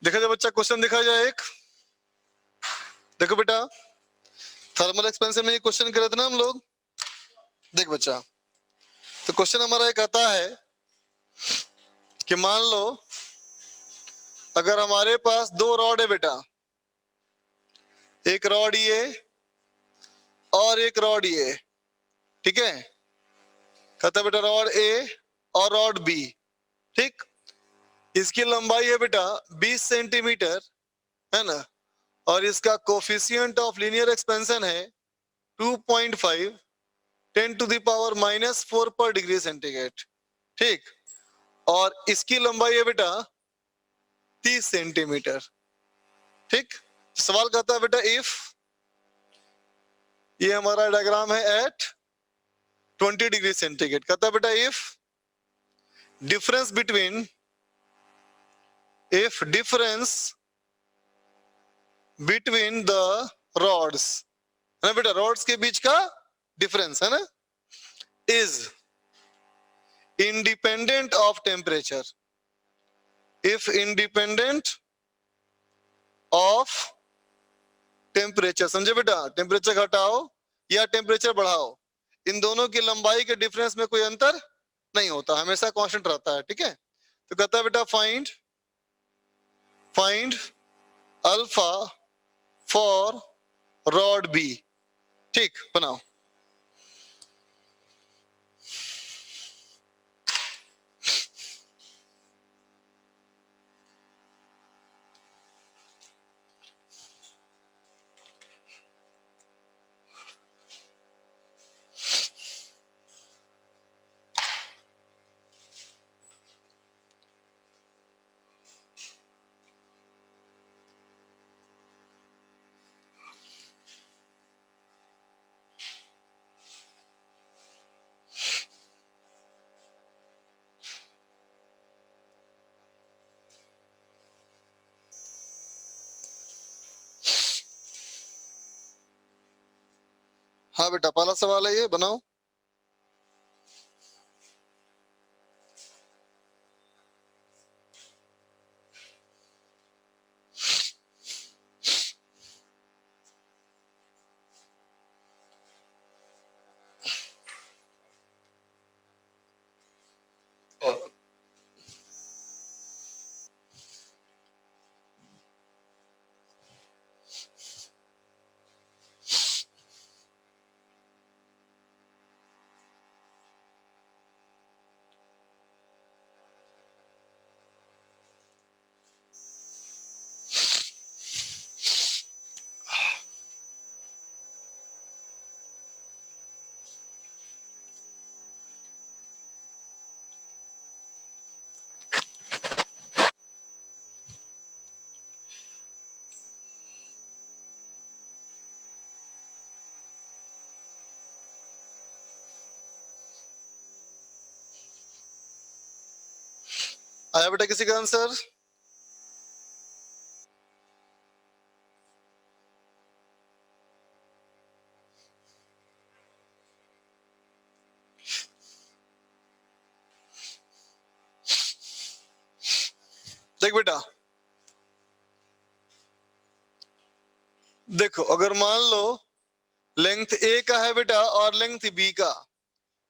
देखा जाए बच्चा, क्वेश्चन देखा जाए एक। देखो बेटा, थर्मल एक्सपेंशन में ये क्वेश्चन करे थे ना हम लोग। देख बच्चा, तो क्वेश्चन हमारा एक आता है कि मान लो अगर हमारे पास दो रॉड है बेटा, एक रॉड ये और एक रॉड ये, ठीक है। कहता है बेटा रॉड ए और रॉड बी, ठीक। इसकी लंबाई है बेटा 20 सेंटीमीटर, है ना, और इसका कोफिशिएंट ऑफ लीनियर एक्सपेंशन है 2.5 10⁻⁻⁴ पर डिग्री सेंटीग्रेड, ठीक। और इसकी लंबाई है बेटा 30 सेंटीमीटर, ठीक। सवाल कहता है बेटा इफ, ये हमारा डायग्राम है एट 20 डिग्री सेंटीग्रेड। कहता है बेटा if difference between, if difference between the rods, है ना बेटा, रॉड्स के बीच का डिफरेंस, है ना, is independent of temperature, if independent of temperature, समझे बेटा, टेम्परेचर घटाओ या टेम्परेचर बढ़ाओ, इन दोनों की लंबाई के डिफरेंस में कोई अंतर नहीं होता, हमेशा कांस्टेंट रहता है, ठीक है। तो कहता है बेटा find alpha for rod B, ठीक, बनाओ। हाँ बेटा, पहला सवाल है ये, बनाओ। आया बेटा किसी का आंसर? देख बेटा, देखो अगर मान लो लेंथ ए का है बेटा और लेंथ बी का,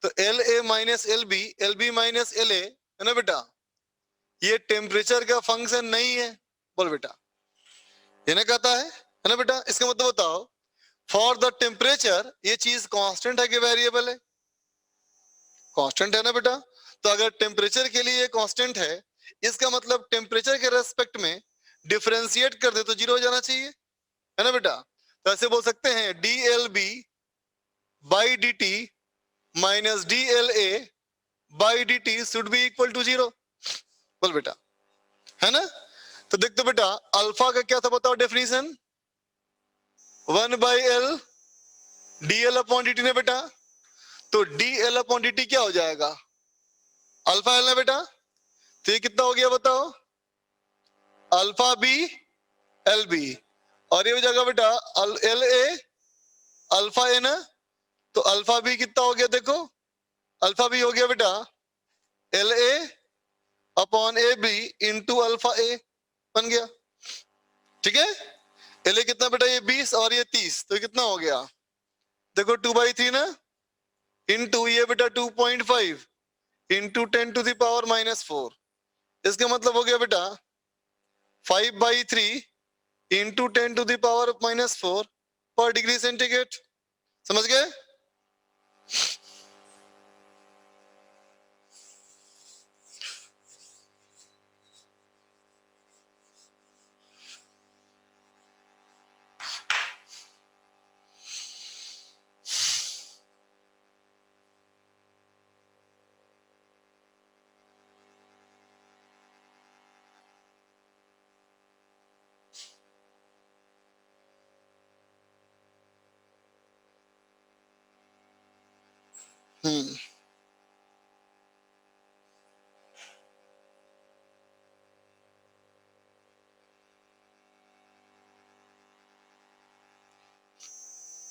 तो L A minus L B minus L A, है ना बेटा, ये टेम्परेचर का फंक्शन नहीं है। बोल बेटा, ये ना कहता है ना बेटा, इसका मतलब बताओ फॉर द टेम्परेचर ये चीज कांस्टेंट है कि वेरिएबल है? कांस्टेंट है ना बेटा। तो अगर टेम्परेचर के लिए ये कांस्टेंट है, इसका मतलब टेम्परेचर के रेस्पेक्ट में डिफरेंशिएट कर दे तो जीरो हो जाना चाहिए, है ना बेटा। तो ऐसे बोल सकते हैं D L B by D T minus D L A by D T should be equal to zero. बोल बेटा, है ना। तो देख तो बेटा, अल्फा का क्या था बताओ definition, 1/L D L upon D T ने बेटा। तो D L upon D T क्या हो जाएगा, अल्फा एल ना बेटा। तो ये कितना हो गया बताओ, अल्फा बी एल बी, और ये हो जाएगा बेटा एल ए अल्फा ए ना। तो अल्फा बी कितना हो गया देखो, अल्फा बी हो गया बेटा L A upon A B into alpha A, बन गया। ठीक है, एल कितना बेटा, ये 20 और ये 30, तो ये कितना हो गया, देखो 2/3 ना, इनटू ये बेटा 2.5 इंटू 10⁻⁻4, इसका मतलब हो गया बेटा 5/3 इंटू 10⁻⁻4 पर डिग्री सेंटीग्रेड। समझ गए? हम्म,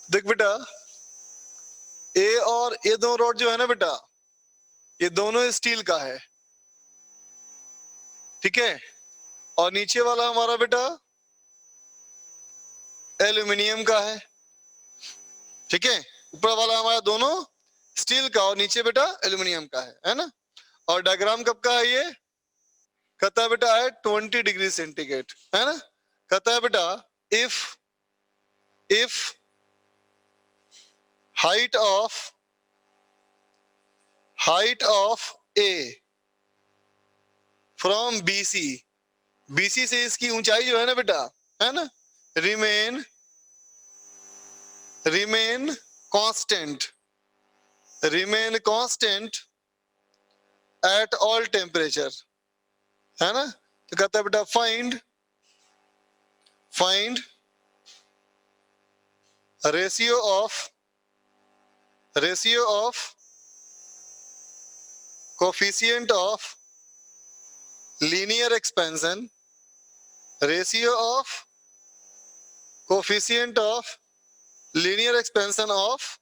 देख बेटा, ए और ये दोनों रॉड जो है ना बेटा, ये दोनों स्टील का है, ठीक है, और नीचे वाला हमारा बेटा एल्यूमिनियम का है, ठीक है, ऊपर वाला हमारा दोनों स्टील का और नीचे बेटा एल्यूमिनियम का है ना। और डायग्राम कब का है ये, कहता है बेटा है 20 डिग्री सेंटीग्रेड, है ना। कहता है बेटा if if height of A from BC, BC से इसकी ऊंचाई जो है ना बेटा, है ना, remain remain constant, remain constant at all temperature, है ना। तो कहता है बेटा find ratio of coefficient of linear expansion, ratio of coefficient of linear expansion of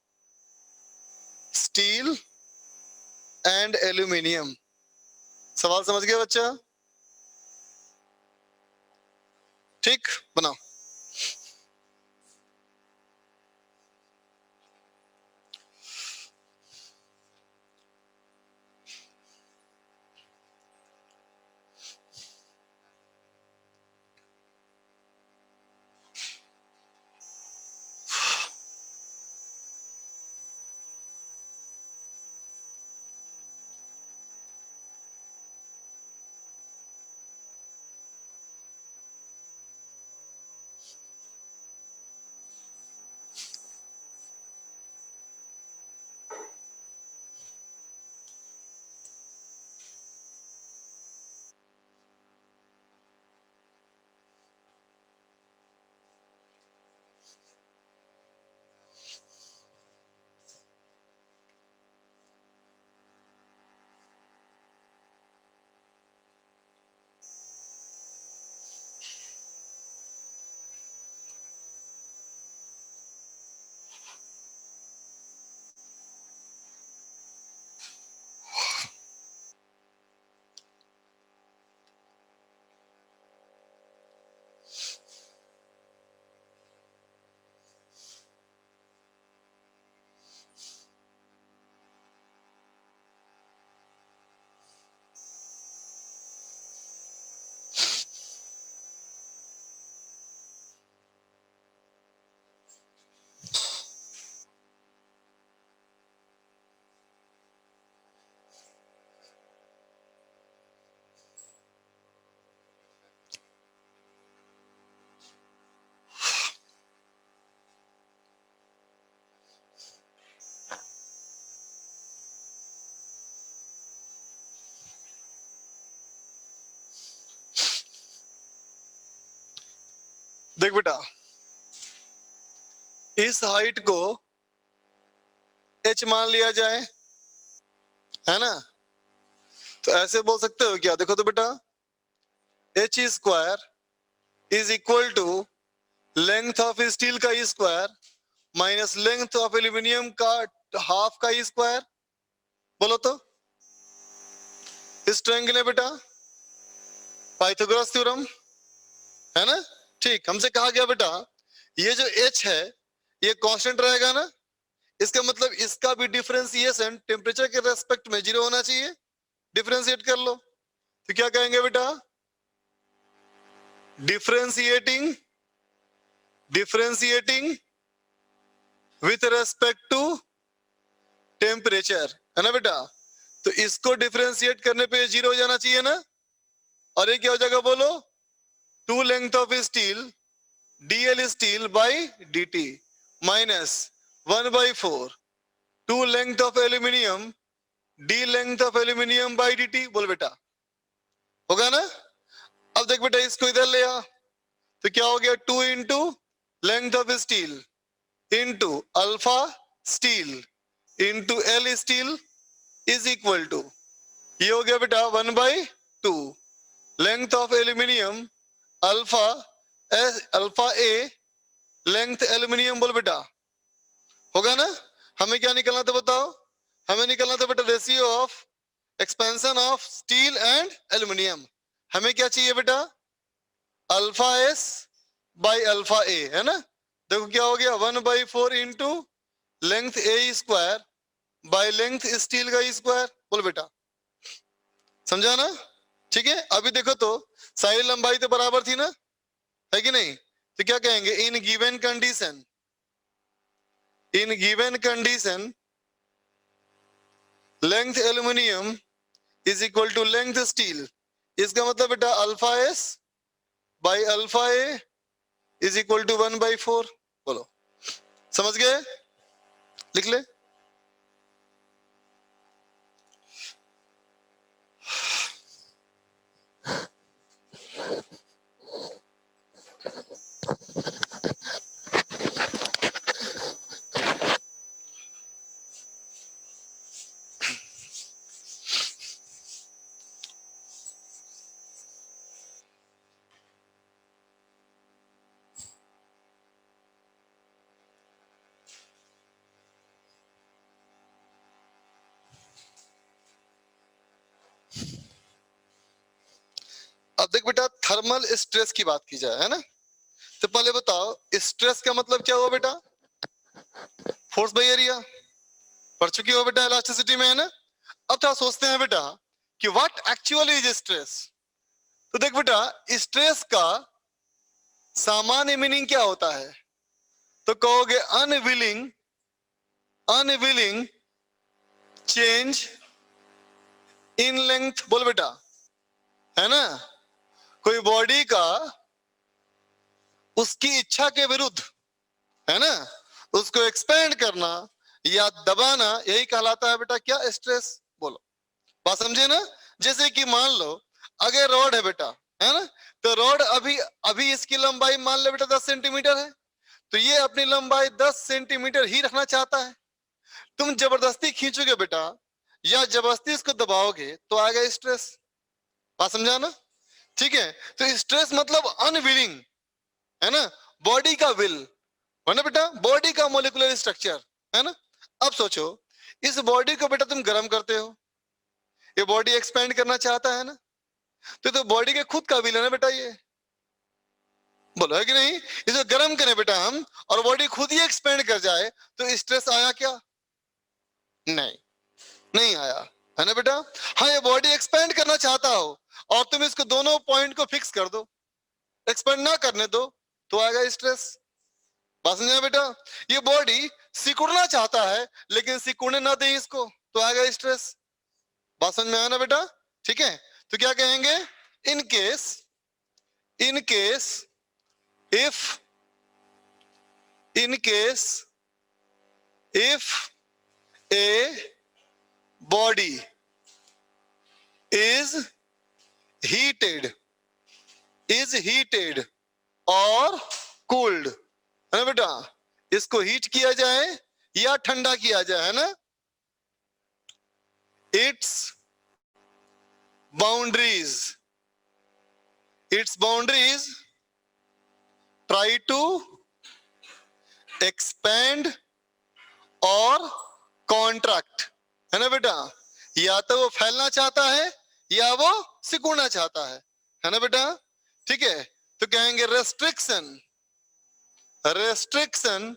steel and aluminium. सवाल समझ गया बच्चा? ठीक, बनाओ। देख बेटा, इस हाइट को h मान लिया जाए, है ना। तो ऐसे बोल सकते हो क्या, देखो तो बेटा h square is equal to length of steel का square minus length of aluminium का हाफ का स्क्वायर। बोलो तो, इस ट्रायंगल है बेटा पाइथागोरस थ्योरम, है ना। ठीक, हमसे कहा गया बेटा ये जो H है ये कांस्टेंट रहेगा ना, इसका मतलब इसका भी डिफरेंशिएशन टेम्परेचर के रेस्पेक्ट में 0 होना चाहिए। डिफरेंशिएट कर लो तो क्या कहेंगे बेटा, differentiating differentiating with respect to temperature, है ना बेटा। तो इसको डिफरेंशिएट करने पे 0 हो जाना चाहिए ना, और ये क्या हो जाएगा बोलो, 2 length of steel dl steel by dt minus 1/4 2 length of aluminium d length of aluminium by dt। बोल बेटा, होगा ना। अब देख बेटा इसको इधर ले आ तो क्या हो गया, 2 into length of steel into alpha steel into L steel is equal to, ये हो गया बेटा 1/2 length of aluminium alpha alpha A length aluminium. बोल बेटा, होगा ना। हमें क्या निकलना था बताओ, हमें निकलना था बेटा ratio of expansion of steel and aluminium. हमें क्या चाहिए बेटा, अल्फा एस बाई अल्फा ए, है ना। देखो क्या हो गया, 1/4 into length A square by length steel का स्क्वायर। बोल बेटा, समझा ना। ठीक है, अभी देखो तो सारी लंबाई तो बराबर थी ना, है कि नहीं। तो क्या कहेंगे, in given condition length aluminium is equal to length steel. इसका मतलब बेटा alpha S by alpha A is equal to 1/4। बोलो, समझ गए, लिख ले। अब देख बेटा थर्मल स्ट्रेस की बात की जाए, है ना। तो पहले बताओ स्ट्रेस का मतलब क्या हुआ बेटा, फोर्स बाई एरिया। पढ़ चुकी हो बेटा इलास्टिसिटी में, है ना। अब क्या सोचते हैं बेटा कि व्हाट एक्चुअली इज स्ट्रेस। तो देख बेटा स्ट्रेस का सामान्य मीनिंग क्या होता है, तो कहोगे अनविलिंग चेंज इन लेंथ। बोल बेटा, है ना। कोई बॉडी का उसकी इच्छा के विरुद्ध, है ना, उसको एक्सपेंड करना या दबाना, यही कहलाता है बेटा क्या, स्ट्रेस। बोलो, बात समझे ना। जैसे कि मान लो अगर रॉड है बेटा, है ना, तो रॉड अभी अभी इसकी लंबाई मान लो बेटा 10 सेंटीमीटर है, तो ये अपनी लंबाई 10 सेंटीमीटर ही रखना चाहता है। तुम जबरदस्ती खींचोगे बेटा या जबरदस्ती इसको दबाओगे तो आएगा स्ट्रेस। बात समझा ना। ठीक है, तो स्ट्रेस मतलब अनविलिंग, है ना, बॉडी का विल, है ना बेटा, बॉडी का मोलिकुलर स्ट्रक्चर, है ना। अब सोचो इस बॉडी को बेटा तुम गर्म करते हो, ये बॉडी एक्सपेंड करना चाहता है ना, तो बॉडी के खुद का विल है ना बेटा ये। बोलो, है कि नहीं। इसको गर्म करें बेटा हम और बॉडी खुद ही एक्सपेंड कर जाए तो स्ट्रेस आया क्या, नहीं, नहीं आया, है ना बेटा। हाँ, ये बॉडी एक्सपेंड करना चाहता हो और तुम इसको दोनों पॉइंट को फिक्स कर दो, एक्सपेंड ना करने दो, तो आएगा स्ट्रेस। बात समझा बेटा। ये बॉडी सिकुड़ना चाहता है लेकिन सिकुड़ने ना दे इसको, तो आएगा स्ट्रेस। बात समझ में आया ना बेटा। ठीक है, तो क्या कहेंगे, in case if a body is heated और कूल्ड, है ना बेटा, इसको हीट किया जाए या ठंडा किया जाए, है ना, it's boundaries try to expand और कॉन्ट्रैक्ट, है ना बेटा। या तो वो फैलना चाहता है या वो सिकुड़ना चाहता है ना बेटा। ठीक है, तो कहेंगे restriction, restriction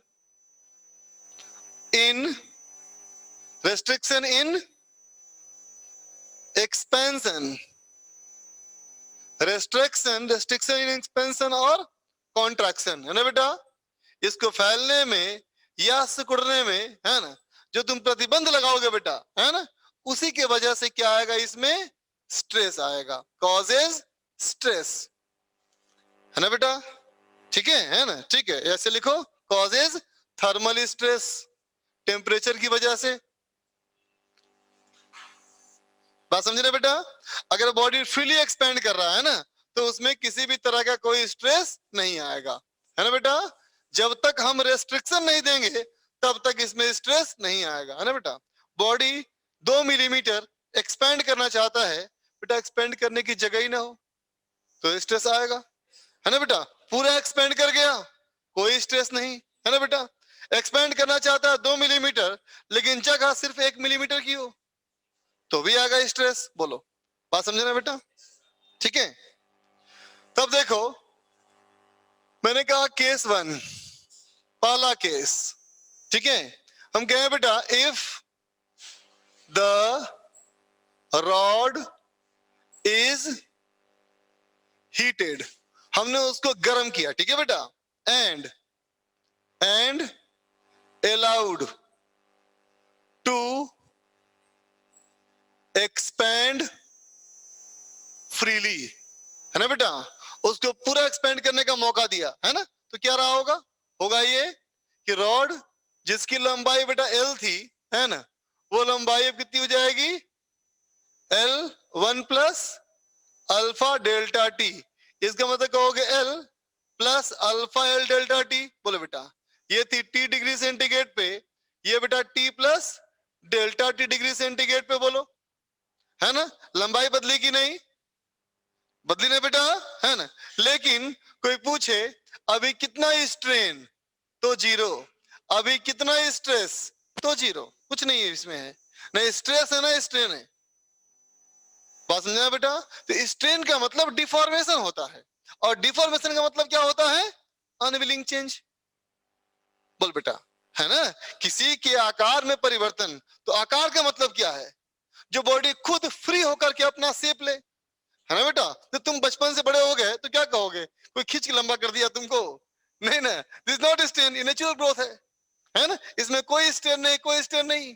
in expansion, restriction in expansion और कॉन्ट्रैक्शन, है ना बेटा। इसको फैलने में या सिकुड़ने में, है ना, जो तुम प्रतिबंध लगाओगे बेटा, है ना, उसी के वजह से क्या आएगा, इसमें स्ट्रेस आएगा, कॉजेज स्ट्रेस, है ना बेटा। ठीक है ना, ठीक है, ऐसे लिखो, कॉजेज थर्मल स्ट्रेस, टेम्परेचर की वजह से। बात समझ रहे बेटा। अगर बॉडी फ्रीली एक्सपेंड कर रहा है ना, तो उसमें किसी भी तरह का कोई स्ट्रेस नहीं आएगा, है ना बेटा। जब तक हम रेस्ट्रिक्शन नहीं देंगे तब तक इसमें स्ट्रेस नहीं आएगा, है ना बेटा। बॉडी 2 मिलीमीटर एक्सपेंड करना चाहता है बेटा, एक्सपेंड करने की जगह ही ना हो तो स्ट्रेस आएगा, है ना बेटा। पूरा एक्सपेंड कर गया, कोई स्ट्रेस नहीं, है ना बेटा। एक्सपेंड करना चाहता है 2 मिलीमीटर, लेकिन जगह सिर्फ 1 मिलीमीटर की हो तो भी आएगा स्ट्रेस। बोलो, बात समझे ना बेटा। ठीक है, तब देखो, मैंने कहा केस 1, पहला केस, ठीक है। हम कहें बेटा, if the rod is heated, हमने उसको गर्म किया, ठीक है बेटा, and allowed to expand freely, है ना बेटा। उसको पूरा एक्सपेंड करने का मौका दिया, है ना, तो क्या रहा होगा, होगा ये कि रॉड जिसकी लंबाई बेटा L थी, है ना, वो लंबाई अब कितनी हो जाएगी, L1 plus alpha delta T. इसका मतलब कहोगे L plus alpha L delta T. बोलो बेटा, ये थी T डिग्री सेंटीग्रेड पे, ये बेटा T plus delta T degree centigrade पे। बोलो, है ना, लंबाई बदली की नहीं, बदली नहीं बेटा, है ना। लेकिन कोई पूछे अभी कितना स्ट्रेन, तो 0, अभी कितना स्ट्रेस, तो 0, कुछ नहीं है इसमें, है ना, स्ट्रेस है ना स्ट्रेन है। बात समझना बेटा। तो स्ट्रेन का मतलब डिफॉर्मेशन होता है, और डिफॉर्मेशन का मतलब क्या होता है, अनविलिंग चेंज। बोल बेटा, है ना, किसी के आकार में परिवर्तन। तो आकार का मतलब क्या है, जो बॉडी खुद फ्री होकर के अपना शेप ले, है ना बेटा। तो तुम बचपन से बड़े हो गए तो क्या कहोगे, कोई खींच के लंबा कर दिया तुमको, नहीं ना, दिस नॉट स्ट्रेन, ये नेचुरल ग्रोथ है ना, इसमें कोई स्ट्रेन नहीं, कोई स्ट्रेन नहीं,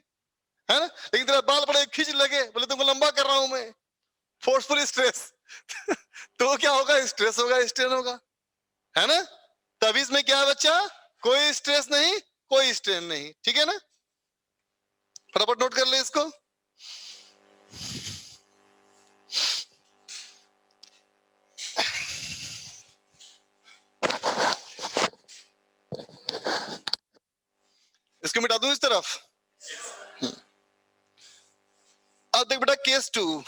है ना। लेकिन तेरा बाल बड़े खींच लगे, बोले तुमको लंबा कर रहा हूं मैं, फोर्सफुल स्ट्रेस तो क्या होगा, स्ट्रेस होगा, स्ट्रेन होगा, है ना। तभी इसमें क्या है बच्चा, कोई स्ट्रेस नहीं, कोई स्ट्रेन नहीं, ठीक है ना। फटाफट नोट कर ले इसको। इसको मिटा दूं इस तरफ। अब देख बेटा, केस 2,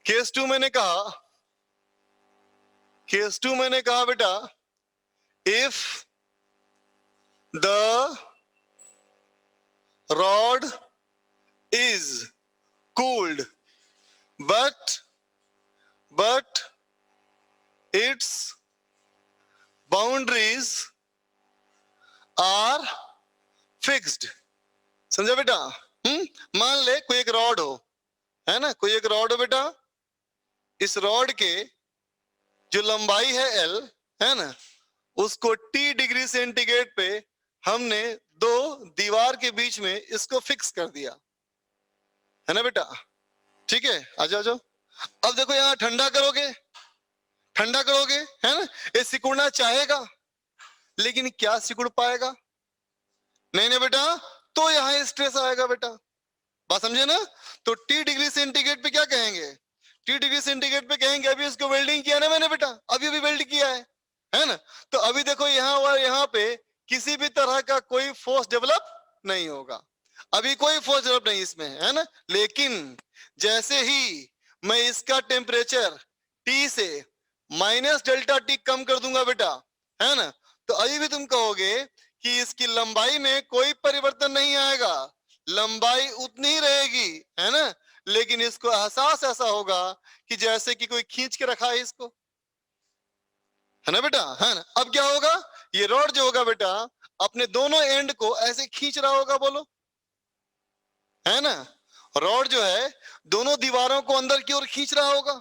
केस 2 मैंने कहा, केस 2 मैंने कहा बेटा, if the rod is cooled but its boundaries are fixed। समझा बेटा। मान ले कोई एक रॉड हो, है ना, कोई एक रॉड हो बेटा, इस रॉड के जो लंबाई है L, है ना, उसको T डिग्री सेंटीग्रेड पे हमने 2 दीवार के बीच में इसको फिक्स कर दिया, है ना बेटा। ठीक है, आ जाओ। अब देखो, यहां ठंडा करोगे, ठंडा करोगे, है ना, ये सिकुड़ना चाहेगा, लेकिन क्या सिकुड़ पाएगा, नहीं ना बेटा, तो यहां स्ट्रेस आएगा बेटा। बात समझे ना। तो T डिग्री सेंटीग्रेड पे क्या कहेंगे, T डिग्री सेंटीग्रेड पे कहेंगे अभी इसको वेल्डिंग किया ना मैंने बेटा, अभी अभी वेल्ड किया है ना। तो अभी देखो यहाँ और यहाँ पे किसी भी तरह का कोई फोर्स डेवलप नहीं होगा, अभी कोई फोर्स डेवलप नहीं इसमें, है ना। लेकिन जैसे ही मैं इसका टेम्परेचर T से माइनस डेल्टा T कम कर दूंगा बेटा, है ना, तो अभी भी तुम कहोगे कि इसकी लंबाई में कोई परिवर्तन नहीं आएगा, लंबाई उतनी ही रहेगी, है ना, लेकिन इसको एहसास ऐसा होगा कि जैसे कि कोई खींच के रखा है इसको, है ना बेटा, है ना। अब क्या होगा, ये रॉड जो होगा बेटा अपने दोनों एंड को ऐसे खींच रहा होगा, बोलो, है ना। रॉड जो है दोनों दीवारों को अंदर की ओर खींच रहा होगा,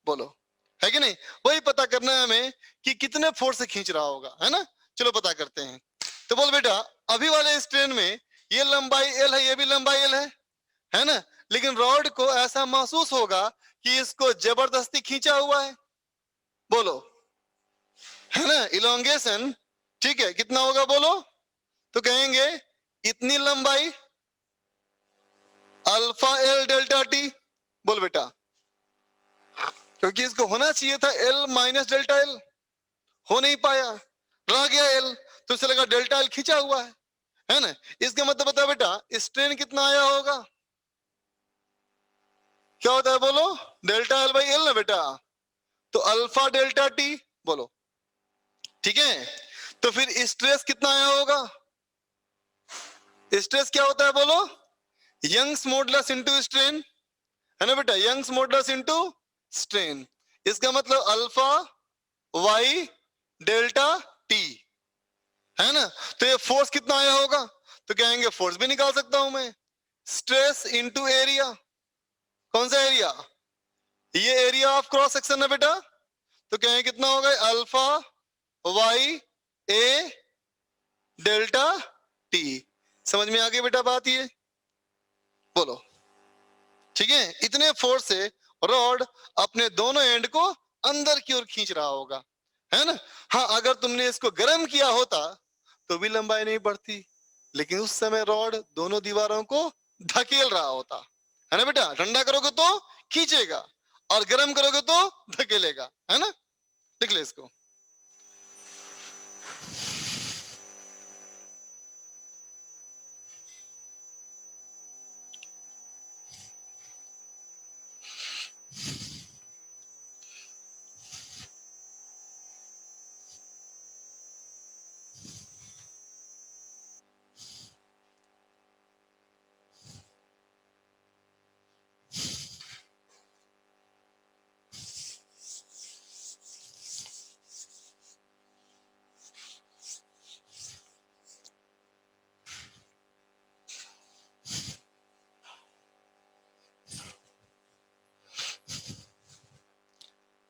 बोलो, है कि नहीं। वही पता करना है हमें कि कितने फोर्स से खींच रहा होगा, है ना। चलो पता करते हैं। तो बोल बेटा, अभी वाले स्ट्रेन में ये लंबाई एल है, ये भी लंबाई एल है ना। लेकिन रॉड को ऐसा महसूस होगा कि इसको जबरदस्ती खींचा हुआ है, बोलो, है ना। इलोंगेशन, ठीक है, कितना होगा बोलो। तो कहेंगे इतनी लंबाई अल्फा एल डेल्टा टी, बोल बेटा, क्योंकि इसको होना चाहिए था एल माइनस डेल्टा एल, हो नहीं पाया, रह गया एल, तो इसे लगा डेल्टा एल खींचा हुआ है ना। इसका मतलब बता बेटा स्ट्रेन कितना आया होगा, क्या होता है बोलो, डेल्टा एल बाई एल ना बेटा, तो अल्फा डेल्टा टी, बोलो, ठीक है। तो फिर स्ट्रेस कितना आया होगा, स्ट्रेस क्या होता है बोलो, यंग्स मॉडुलस इनटू स्ट्रेन, है ना बेटा, यंग्स मॉडुलस इनटू स्ट्रेन। इसका मतलब अल्फा वाई डेल्टा टी, है ना। तो ये फोर्स कितना आया होगा, तो कहेंगे फोर्स भी निकाल सकता हूं मैं, स्ट्रेस इनटू एरिया, कौन सा एरिया, ये एरिया ऑफ क्रॉस सेक्शन है बेटा, तो कहेंगे कितना होगा, alpha Y A delta T. समझ में आ गई बेटा बात ये, बोलो, ठीक है। इतने फोर्स से रॉड अपने दोनों एंड को अंदर की ओर खींच रहा होगा, है ना। हाँ, अगर तुमने इसको गर्म किया होता तो भी लंबाई नहीं बढ़ती, लेकिन उस समय रॉड दोनों दीवारों को धकेल रहा होता, है ना बेटा। ठंडा करोगे तो खींचेगा और गर्म करोगे तो धकेलेगा, है ना। लिख ले इसको।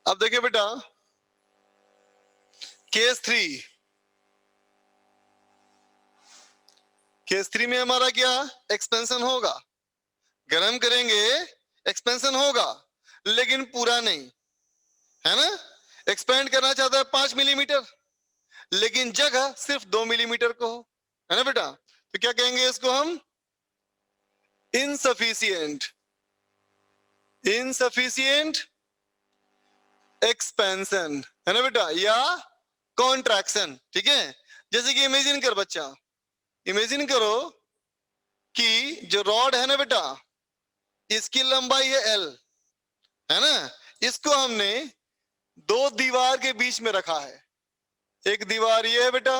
अब देखिए बेटा, केस थ्री, केस थ्री में हमारा क्या एक्सपेंशन होगा, गर्म करेंगे एक्सपेंशन होगा, लेकिन पूरा नहीं, है ना। एक्सपेंड करना चाहता है 5 मिलीमीटर, लेकिन जगह सिर्फ 2 मिलीमीटर को हो, है ना बेटा। तो क्या कहेंगे इसको हम, इनसफिशियंट, इनसफिशियंट एक्सपेंशन, है ना बेटा, या कॉन्ट्रैक्शन, ठीक है। जैसे कि इमेजिन कर बच्चा, इमेजिन करो कि जो रॉड है ना बेटा, इसकी लंबाई है एल, है ना। इसको हमने दो दीवार के बीच में रखा है, एक दीवार ये है बेटा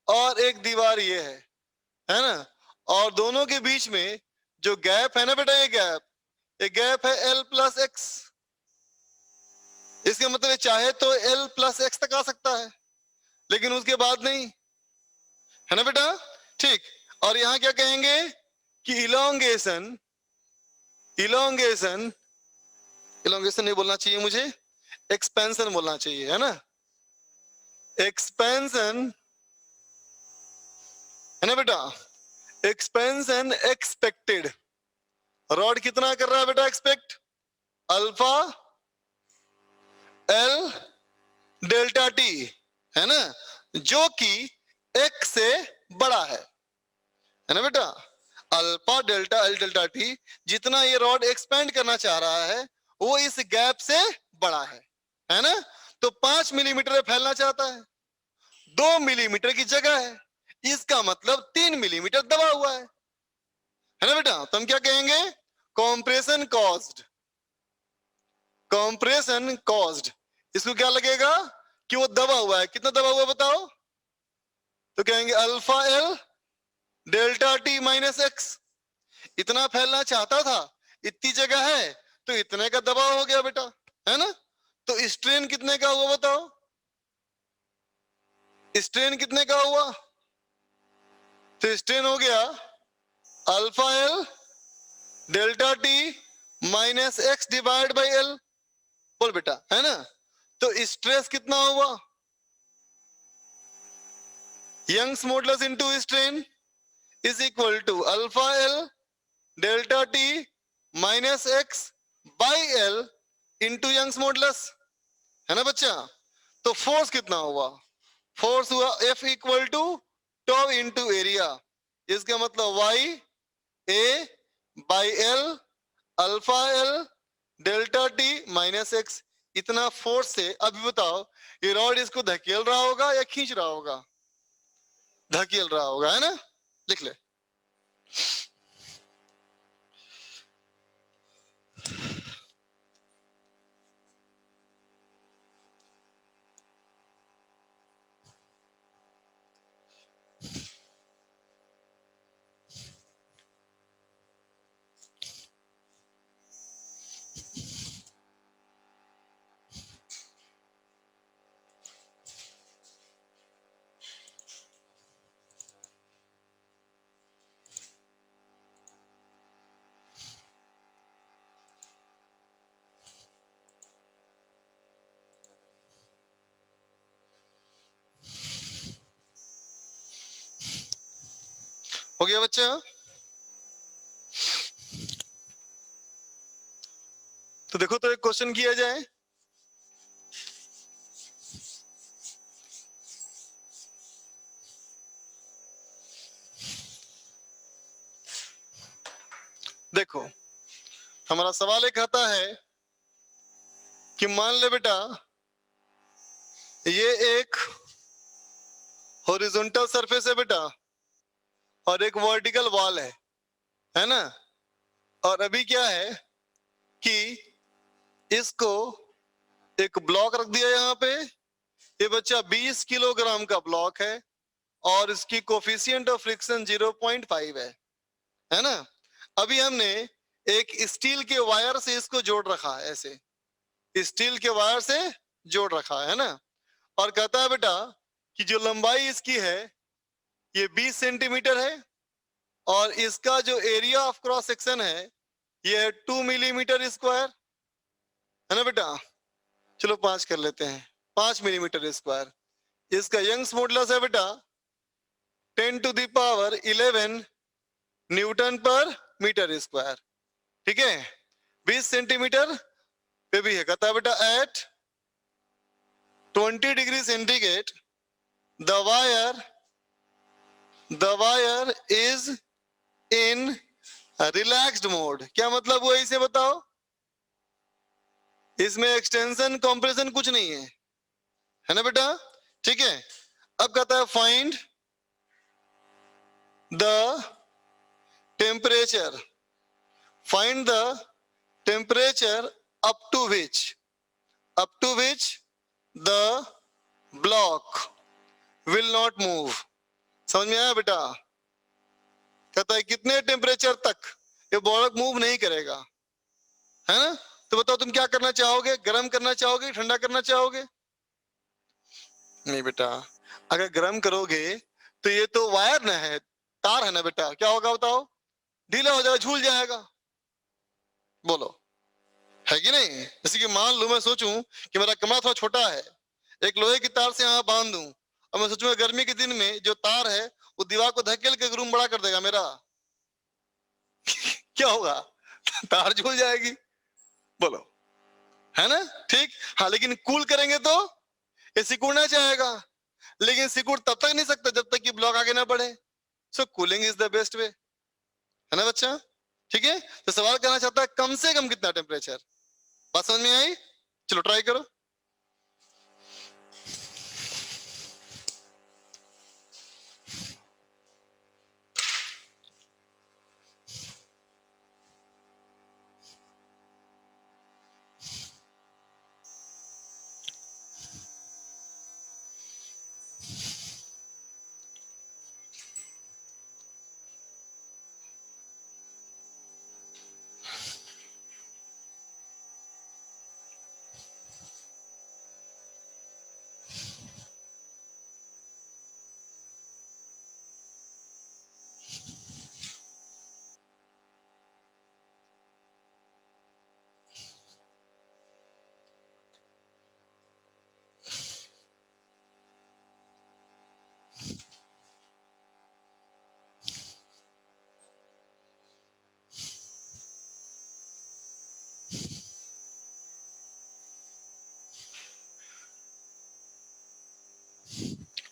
और एक दीवार है ना। और दोनों के बीच में जो गैप है ना बेटा, ये गैप है एल प्लस एक्स। इसका मतलब चाहे तो एल प्लस एक्स तक आ सकता है, लेकिन उसके बाद नहीं, है ना बेटा, ठीक। और यहां क्या कहेंगे कि इलोंगेशन, इलोंगेशन, इलोंगेशन नहीं बोलना चाहिए मुझे, एक्सपेंशन बोलना चाहिए, है ना। एक्सपेंशन, है ना बेटा, एक्सपेंशन एक्सपेक्टेड, रॉड कितना कर रहा है बेटा expect, alpha L delta T, है ना, जो कि एक से बड़ा है ना बेटा। Alpha delta L delta T, जितना ये रॉड एक्सपेंड करना चाह रहा है वो इस गैप से बड़ा है ना। तो 5 मिलीमीटर में फैलना चाहता है, 2 मिलीमीटर की जगह है, इसका मतलब 3 मिलीमीटर दबा हुआ है ना बेटा। तो हम क्या कहेंगे, कॉम्प्रेशन कॉज्ड, कॉम्प्रेशन कॉज्ड। इसको क्या लगेगा कि वो दबा हुआ है, कितना दबा हुआ है बताओ, तो कहेंगे alpha L delta T minus X. इतना फैलना चाहता था, इतनी जगह है तो इतने का दबाव हो गया बेटा, है ना। तो स्ट्रेन कितने का हुआ बताओ, स्ट्रेन कितने का हुआ? तो स्ट्रेन हो गया alpha L delta T minus X divide by L. बोल बेटा, है ना। तो स्ट्रेस कितना हुआ? Young's modulus into strain is equal to alpha L delta T minus X by L into Young's modulus, है ना बच्चा। तो फोर्स कितना हुआ? फोर्स हुआ F equal to tau into area. इसका मतलब Y A by L alpha L delta T minus X. इतना फोर्स से अभी बताओ ये रॉड इसको धकेल रहा होगा या खींच रहा होगा? धकेल रहा होगा, है ना। लिख ले। हो गया बच्चा। तो देखो तो एक क्वेश्चन किया जाए। देखो हमारा सवाल एक आता है कि मान ले बेटा ये एक हॉरिजॉन्टल सरफेस है बेटा और एक वर्टिकल वॉल है ना। और अभी क्या है कि इसको एक ब्लॉक रख दिया यहाँ पे। ये बच्चा 20 किलोग्राम का ब्लॉक है और इसकी कोफिशिएंट ऑफ फ्रिक्शन 0.5 है ना। अभी हमने एक स्टील के वायर से इसको जोड़ रखा है, ऐसे स्टील के वायर से जोड़ रखा है ना। और कहता है बेटा कि जो लंबाई इसकी है ये 20 सेंटीमीटर है और इसका जो एरिया ऑफ क्रॉस सेक्शन है ये है 2 मिलीमीटर स्क्वायर, है ना बेटा। चलो 5 कर लेते हैं, 5 मिलीमीटर स्क्वायर। इसका यंग्स मॉडुलस है बेटा 10 टू द पावर 11 न्यूटन पर मीटर स्क्वायर। ठीक है, 20 सेंटीमीटर पे भी है। कहता है बेटा at 20 degree centigrade the wire is in relaxed mode. क्या मतलब हुआ इसे बताओ? इसमें एक्सटेंशन कॉम्प्रेशन कुछ नहीं है ना बेटा। ठीक है, अब कहता है find the temperature, find the temperature up to which the block will not move. समझ में आया बेटा? कहता है कितने टेम्परेचर तक ये ब्लॉक मूव नहीं करेगा, है ना। तो बताओ तुम क्या करना चाहोगे, गर्म करना चाहोगे ठंडा करना चाहोगे? नहीं बेटा, अगर गर्म करोगे तो ये तो वायर ना है, तार है ना बेटा, क्या होगा बताओ? ढीला हो जाएगा, झूल जाएगा। बोलो, है कि नहीं? जैसे कि मान लो मैं सोचूं कि मेरा कमरा थोड़ा छोटा है, एक लोहे की तार से यहाँ बांध दूं और मैं सोचूंगा गर्मी के दिन में जो तार है वो दीवार को धकेल के रूम बड़ा कर देगा मेरा। क्या होगा? तार झूल जाएगी। बोलो, है ना। ठीक, हाँ, लेकिन कूल करेंगे तो ये सिकुड़ना चाहेगा, लेकिन सिकुड़ तब तक नहीं सकता जब तक कि ब्लॉक आगे ना बढ़े। So cooling is the best way, है ना बच्चा। ठीक है, तो सवाल करना चाहता है कम से कम कितना टेम्परेचर। बात समझ में आई? चलो ट्राई करो।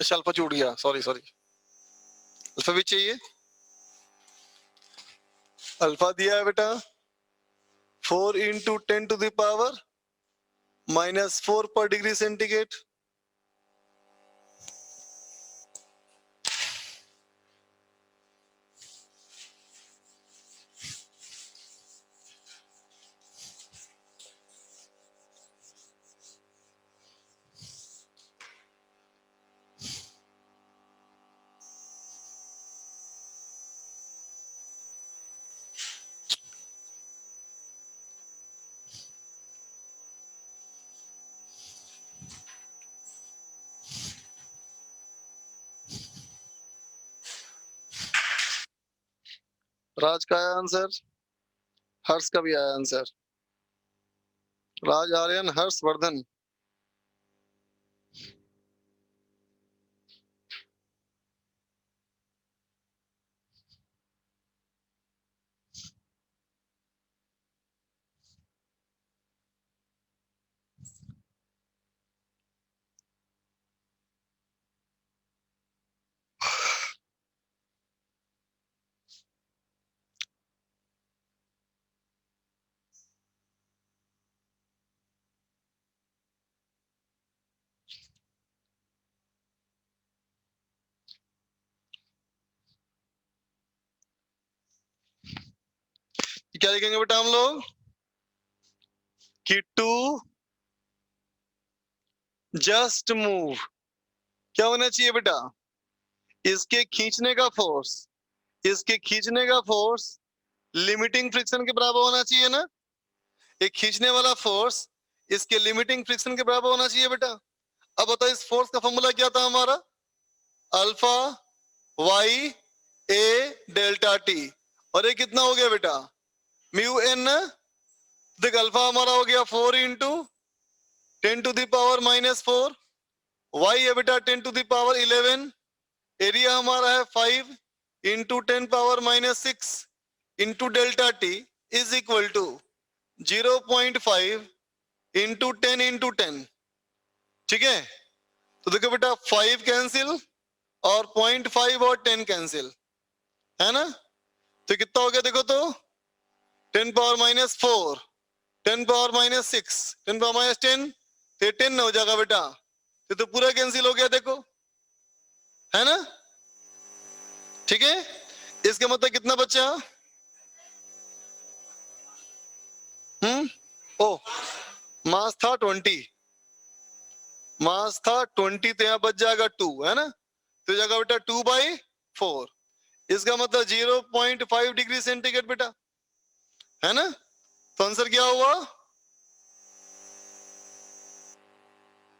अच्छा अल्फा छूट गया, सॉरी सॉरी, अल्फा भी चाहिए। अल्फा दिया है बेटा 4 × 10⁻⁻⁴ पर डिग्री सेंटीग्रेड। राज का आया आंसर, हर्ष का भी आया आंसर। राज आर्यन हर्ष वर्धन। क्या लिखेंगे बेटा हम लोग कि टू जस्ट मूव क्या होना चाहिए बेटा, इसके खींचने का फोर्स, इसके खींचने का फोर्स लिमिटिंग फ्रिक्शन के बराबर होना चाहिए ना। एक खींचने वाला फोर्स इसके लिमिटिंग फ्रिक्शन के बराबर होना चाहिए बेटा। अब बताओ इस फोर्स का फॉर्मूला क्या था हमारा, alpha Y A delta T, और ये कितना हो गया बेटा म्यू एन। देख अल्फा हमारा हो गया 4 × 10⁻⁻⁴, वाई है बेटा 10⁻11, एरिया हमारा है 5 × 10⁻⁻6 into delta T is equal to 0.5 × 10 × 10। ठीक है, तो देखो बेटा 5 कैंसिल और 0.5 और 10 कैंसिल, है ना। तो कितना हो गया देखो तो 10⁻⁻⁴, 10⁻⁻6, 10⁻⁻10, तो 10 हो जाएगा बेटा, तो पूरा कैंसिल हो गया देखो, है ना। ठीक है, इसका मतलब कितना बचा, ओ मास था 20, मास था 20, तो यहाँ बच जाएगा 2, है ना, तो जाएगा बेटा 2/4, इसका मतलब 0.5 डिग्री सेंटीग्रेड बेटा, है ना। तो आंसर क्या हुआ,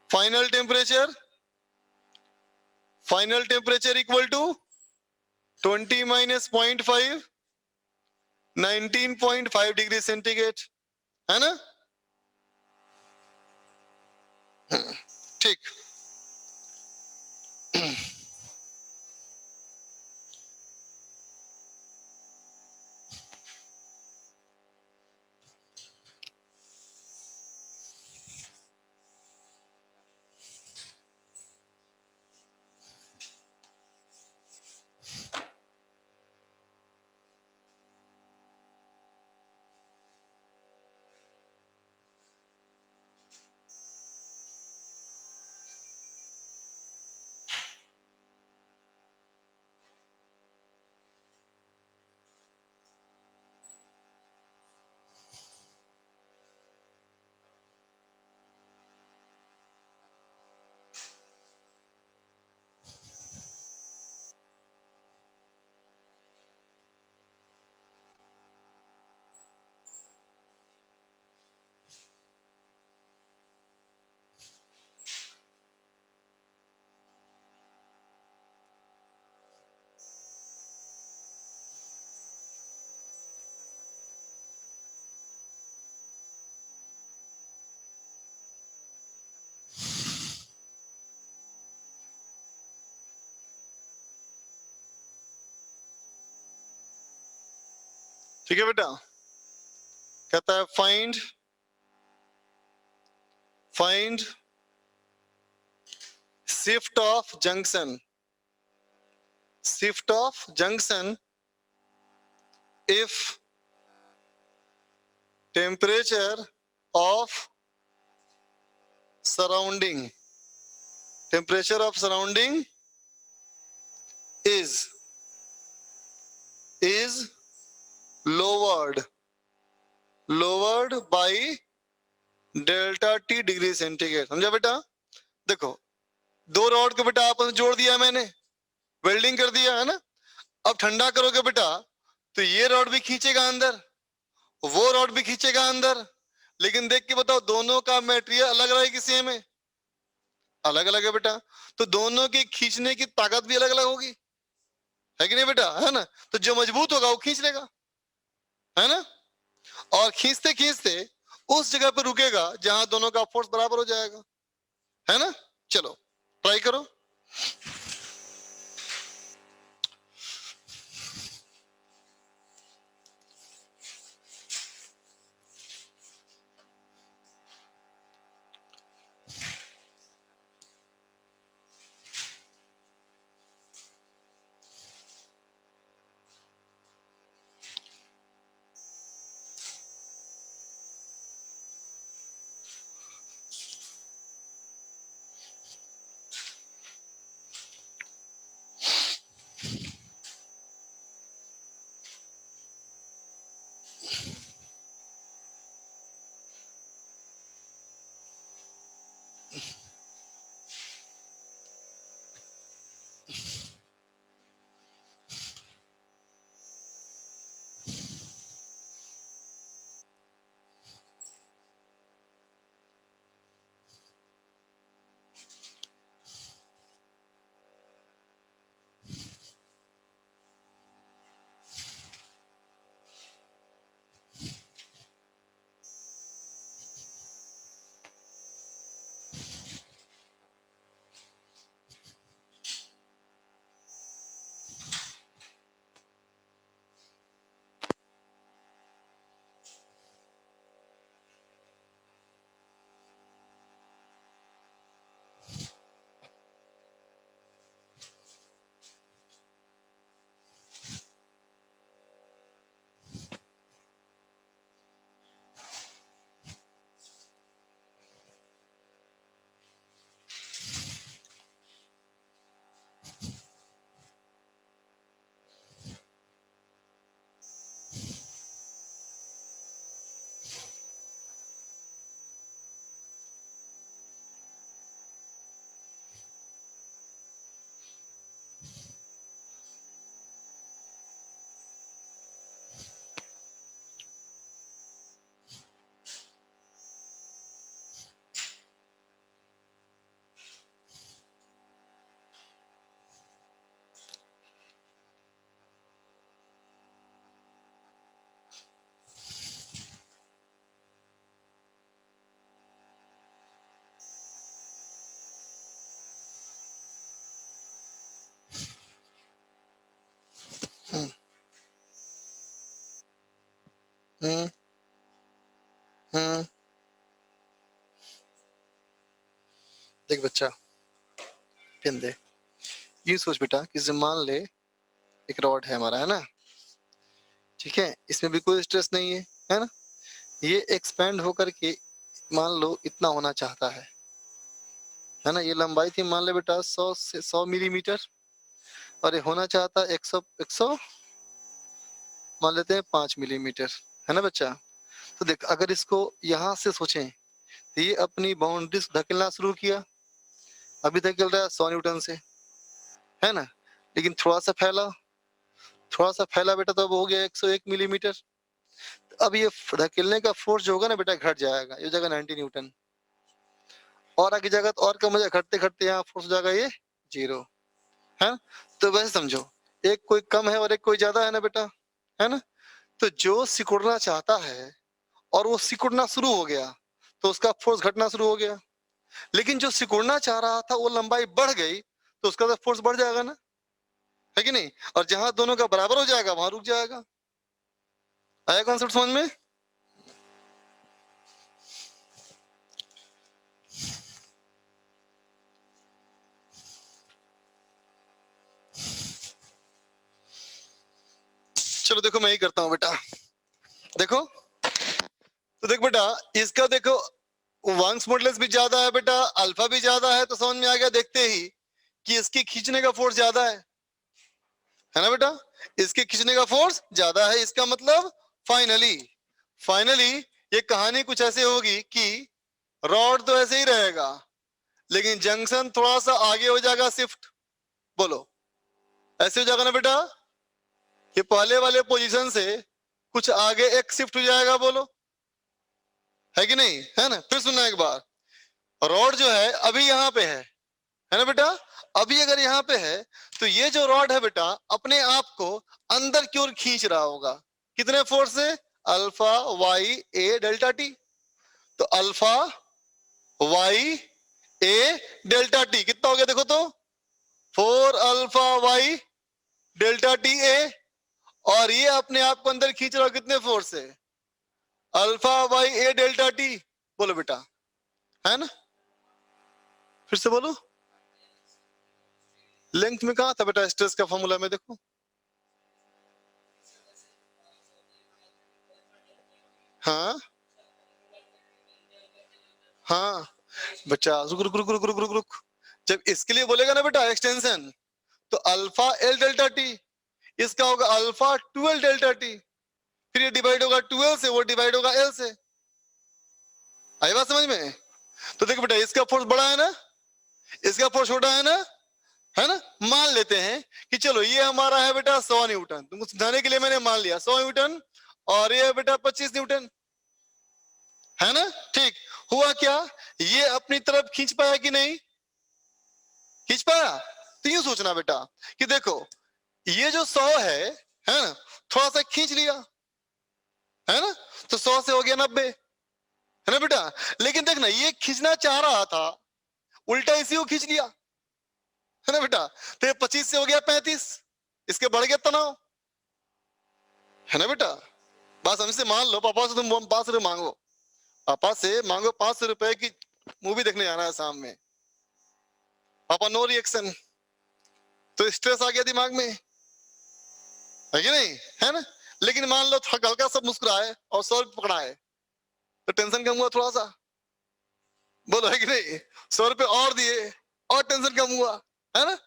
final temperature, final temperature equal to 20 - 0.5, 19.5 degree centigrade, है ना। ठीक, ठीक है बेटा, कहता है find, find shift of junction, shift of junction if temperature of surrounding, temperature of surrounding is lowered, lowered by delta T degree centigrade. समझा बेटा? देखो, दो रॉड को बेटा आपस में जोड़ दिया मैंने, वेल्डिंग कर दिया है ना। अब ठंडा करोगे बेटा तो ये रॉड भी खींचेगा अंदर, वो रॉड भी खींचेगा अंदर, लेकिन देख के बताओ दोनों का मटेरियल अलग रहेगी सेम है? अलग अलग है बेटा। तो दोनों की खींचने की ताकत भी अलग अलग होगी, है कि नहीं बेटा? है ना? तो जो मजबूत होगा वो खींच लेगा, है ना? और खींचते खींचते उस जगह पर रुकेगा जहां दोनों का फोर्स बराबर हो जाएगा, है ना? चलो ट्राई करो। हम्म हम्म हम्म। देख बच्चा, पिन दे। ये सोच बेटा कि जैसे मान ले एक रॉड है हमारा, है ना? ठीक है, इसमें भी कोई स्ट्रेस नहीं है ना? ये एक्सपेंड होकर के मान लो इतना होना चाहता है ना? ये लंबाई थी मान ले बेटा 100 से 100 मिलीमीटर, और ये होना चाहता है 100 मान लेते हैं 5 मिलीमीटर, है ना बच्चा? तो देख, अगर इसको यहाँ से सोचें तो ये अपनी बाउंड्री धकेलना शुरू किया, अभी धकेल रहा है 100 न्यूटन से, है ना? लेकिन थोड़ा सा फैला बेटा तो अब हो गया 101 मिलीमीटर। अब ये धकेलने का फोर्स जो होगा ना बेटा घट जाएगा, ये जगह 90 न्यूटन, और आगे जाएगा तो और कम हो जाएगा, घटते घटते यहाँ फोर्स हो जाएगा ये 0, है ना? तो वैसे समझो, एक कोई कम है और एक कोई ज्यादा है ना बेटा, है ना? तो जो सिकुड़ना चाहता है और वो सिकुड़ना शुरू हो गया तो उसका फोर्स घटना शुरू हो गया, लेकिन जो सिकुड़ना चाह रहा था वो लंबाई बढ़ गई तो उसका तो फोर्स बढ़ जाएगा ना, है कि नहीं? और जहां दोनों का बराबर हो जाएगा वहां रुक जाएगा। आया कॉन्सेप्ट समझ में? देखो मैं ही करता हूँ बेटा, देखो तो देख बेटा, इसका देखो वंस मॉडुलस भी ज्यादा है बेटा, अल्फा भी ज्यादा है, तो समझ में आ गया देखते ही कि इसकी खींचने का फोर्स ज्यादा है ना बेटा, इसके खींचने का फोर्स ज्यादा है। इसका मतलब फाइनली फाइनली ये कहानी कुछ ऐसे होगी कि रॉड तो ऐसे ही रहेगा, लेकिन जंक्शन थोड़ा सा आगे हो जाएगा शिफ्ट। बोलो ऐसे हो जाएगा ना बेटा, ये पहले वाले पोजीशन से कुछ आगे एक शिफ्ट हो जाएगा। बोलो है कि नहीं, है ना। फिर सुनना एक बार, रॉड जो है अभी यहाँ पे है ना बेटा, अभी अगर यहाँ पे है तो ये जो रॉड है बेटा अपने आप को अंदर की ओर खींच रहा होगा। कितने फोर्स से? Alpha Y A delta T. तो alpha Y A delta T कितना हो गया देखो तो, 4 alpha Y delta T A, और ये अपने आप को अंदर खींच रहा हो कितने फोर्स से? Alpha Y A delta T. बोलो बेटा, है ना। फिर से बोलो, लेंथ में कहा था बेटा स्ट्रेस का फॉर्मूला में? देखो हाँ हाँ बच्चा, रुक रुक रुक रुक रुक रुक रुक, जब इसके लिए बोलेगा ना बेटा एक्सटेंशन, तो अल्फा एल डेल्टा टी, इसका होगा अल्फा 12 डेल्टा टी, फिर ये डिवाइड होगा 12 से, वो डिवाइड होगा एल से। आई बात समझ में? तो देखो बेटा, इसका फोर्स बड़ा है ना, इसका फोर्स छोटा है ना। मान लेते हैं कि चलो ये हमारा है बेटा 100 न्यूटन, तुमको समझाने के लिए मैंने मान लिया 100 न्यूटन, और ये है बेटा 25 न्यूटन, है ना। ठीक, हुआ क्या, ये अपनी तरफ खींच पाया कि नहीं खींच पाया? तो यूं सोचना बेटा कि देखो ये जो 100 है ना, थोड़ा सा खींच लिया, है ना, तो 100 से हो गया 90, है ना बेटा। लेकिन देखना ये खींचना चाह रहा था, उल्टा इसी को खींच लिया, है ना बेटा। तो ये 25 से हो गया 35, इसके बढ़ गया तनाव, है ना बेटा। बस हमसे मान लो पापा से तुम 500 मांगो, पापा से मांगो 500 रुपए की मूवी देखने जाना है शाम में, पापा नो रिएक्शन, तो स्ट्रेस आ गया दिमाग में, है कि नहीं, है ना। लेकिन मान लो थोड़ा हल्का सब मुस्कुराए और 100 रुपये पकड़ाए, तो टेंशन कम हुआ थोड़ा सा। बोलो है कि नहीं, 100 रुपये और दिए और टेंशन कम हुआ, है ना।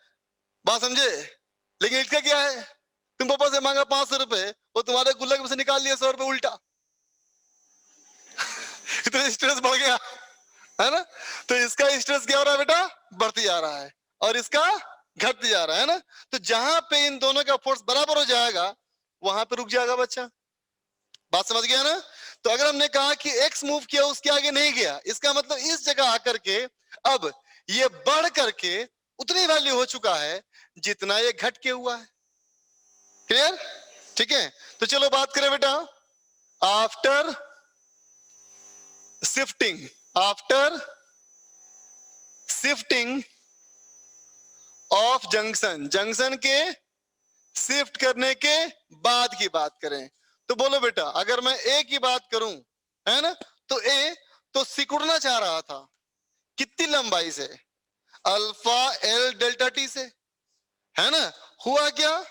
बात समझे। लेकिन इसका क्या है, तुम पापा से मांगा 500 रुपए, वो तुम्हारे गुल्लक में से निकाल लिया 100 रुपये उल्टा। इतना स्ट्रेस बढ़ गया, है ना। तो इसका स्ट्रेस क्या हो रहा है बेटा, बढ़ती जा रहा है, और इसका घटती जा रहा है ना। तो जहां पे इन दोनों का फोर्स बराबर हो जाएगा वहां पे रुक जाएगा बच्चा। बात समझ गया ना। तो अगर हमने कहा कि एक्स मूव किया उसके आगे नहीं गया, इसका मतलब इस जगह आकर के अब ये बढ़ करके उतनी वैल्यू हो चुका है जितना ये घट के हुआ है। क्लियर, ठीक है। तो चलो बात करें बेटा, after shifting, after shifting of junction, junction के शिफ्ट करने के बाद की बात करें, तो बोलो बेटा अगर मैं ए की बात करूं, है ना, तो ए तो सिकुड़ना चाह रहा था कितनी लंबाई से? अल्फा एल डेल्टा टी से, है ना। हुआ क्या,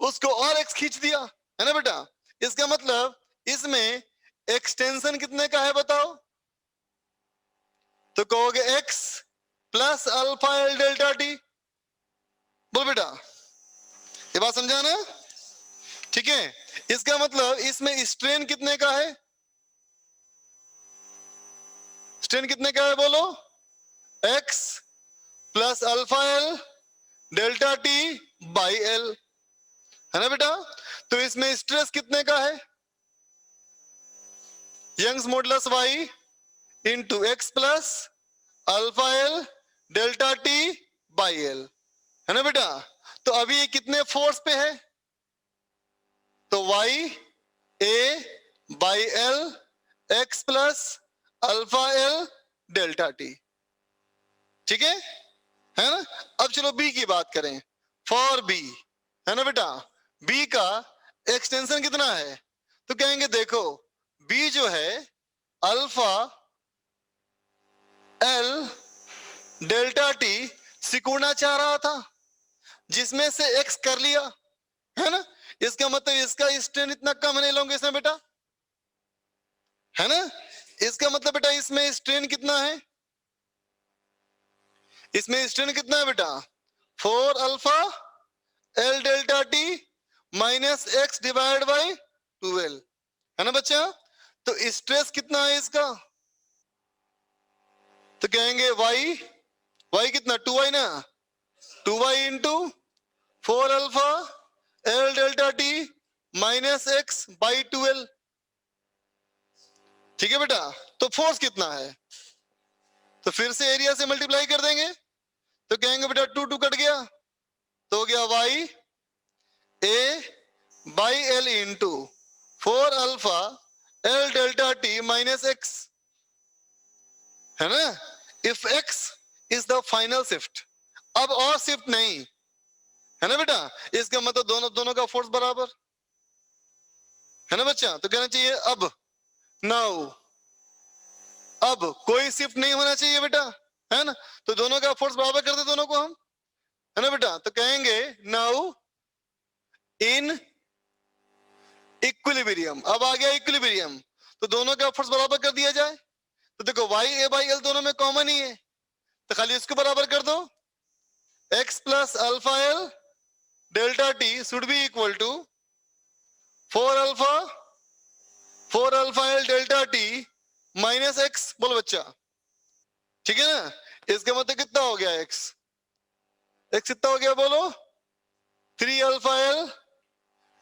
उसको और एक्स खींच दिया, है ना बेटा। इसका मतलब इसमें एक्सटेंशन कितने का है बताओ? तो कहोगे x plus alpha L delta T. बोल बेटा, ये बात समझा ना, ठीक है। इसका मतलब इसमें स्ट्रेन कितने का है? स्ट्रेन कितने का है बोलो? X plus alpha L delta T by L, है ना बेटा। तो इसमें स्ट्रेस कितने का है? Young's modulus Y into X plus alpha L delta T by L, है ना बेटा। तो अभी ये कितने फोर्स पे है? तो Y A by L X plus alpha L delta T, ठीक है ना। अब चलो बी की बात करें, फॉर बी, है ना बेटा। बी का एक्सटेंशन कितना है? तो कहेंगे देखो बी जो है अल्फा एल डेल्टा टी सिकुड़ना चाह रहा था, जिसमें से एक्स कर लिया, है ना। इसका मतलब इसका स्ट्रेन इतना कम है एलोंगेशन में बेटा, है ना। इसका मतलब बेटा इसमें स्ट्रेन कितना है, इसमें स्ट्रेन कितना है बेटा, 4 alpha L delta T minus X divide by 12, है ना बच्चा। तो स्ट्रेस कितना है इसका, तो कहेंगे वाई, वाई कितना 2y ना, 2y into 4 alpha L delta T minus X by 12, ठीक है बेटा। तो फोर्स कितना है, तो फिर से एरिया से मल्टीप्लाई कर देंगे, तो कहेंगे बेटा 2 2 कट गया, तो हो गया Y A by L into 4 alpha L delta T minus X, है ना। If X is the final shift, अब और शिफ्ट नहीं, है ना बेटा। इसका मतलब दोनों दोनों का फोर्स बराबर, है ना बच्चा। तो कहना चाहिए अब, नाउ, अब कोई शिफ्ट नहीं होना चाहिए बेटा, है ना। तो दोनों का फोर्स बराबर कर दे दोनों को हम, है ना बेटा। तो कहेंगे नाउ इन इक्विलिब्रियम, अब आ गया इक्विलिब्रियम, तो दोनों का फोर्स बराबर कर दिया जाए। तो देखो वाई ए बाई एल दोनों में कॉमन ही है, तो खाली इसको बराबर कर दो, X plus alpha L delta T should be equal to 4 alpha L delta T minus X, बोलो बच्चा, ठीक है ना। इसका मतलब कितना हो गया एक्स, एक्स कितना हो गया बोलो, 3 alpha L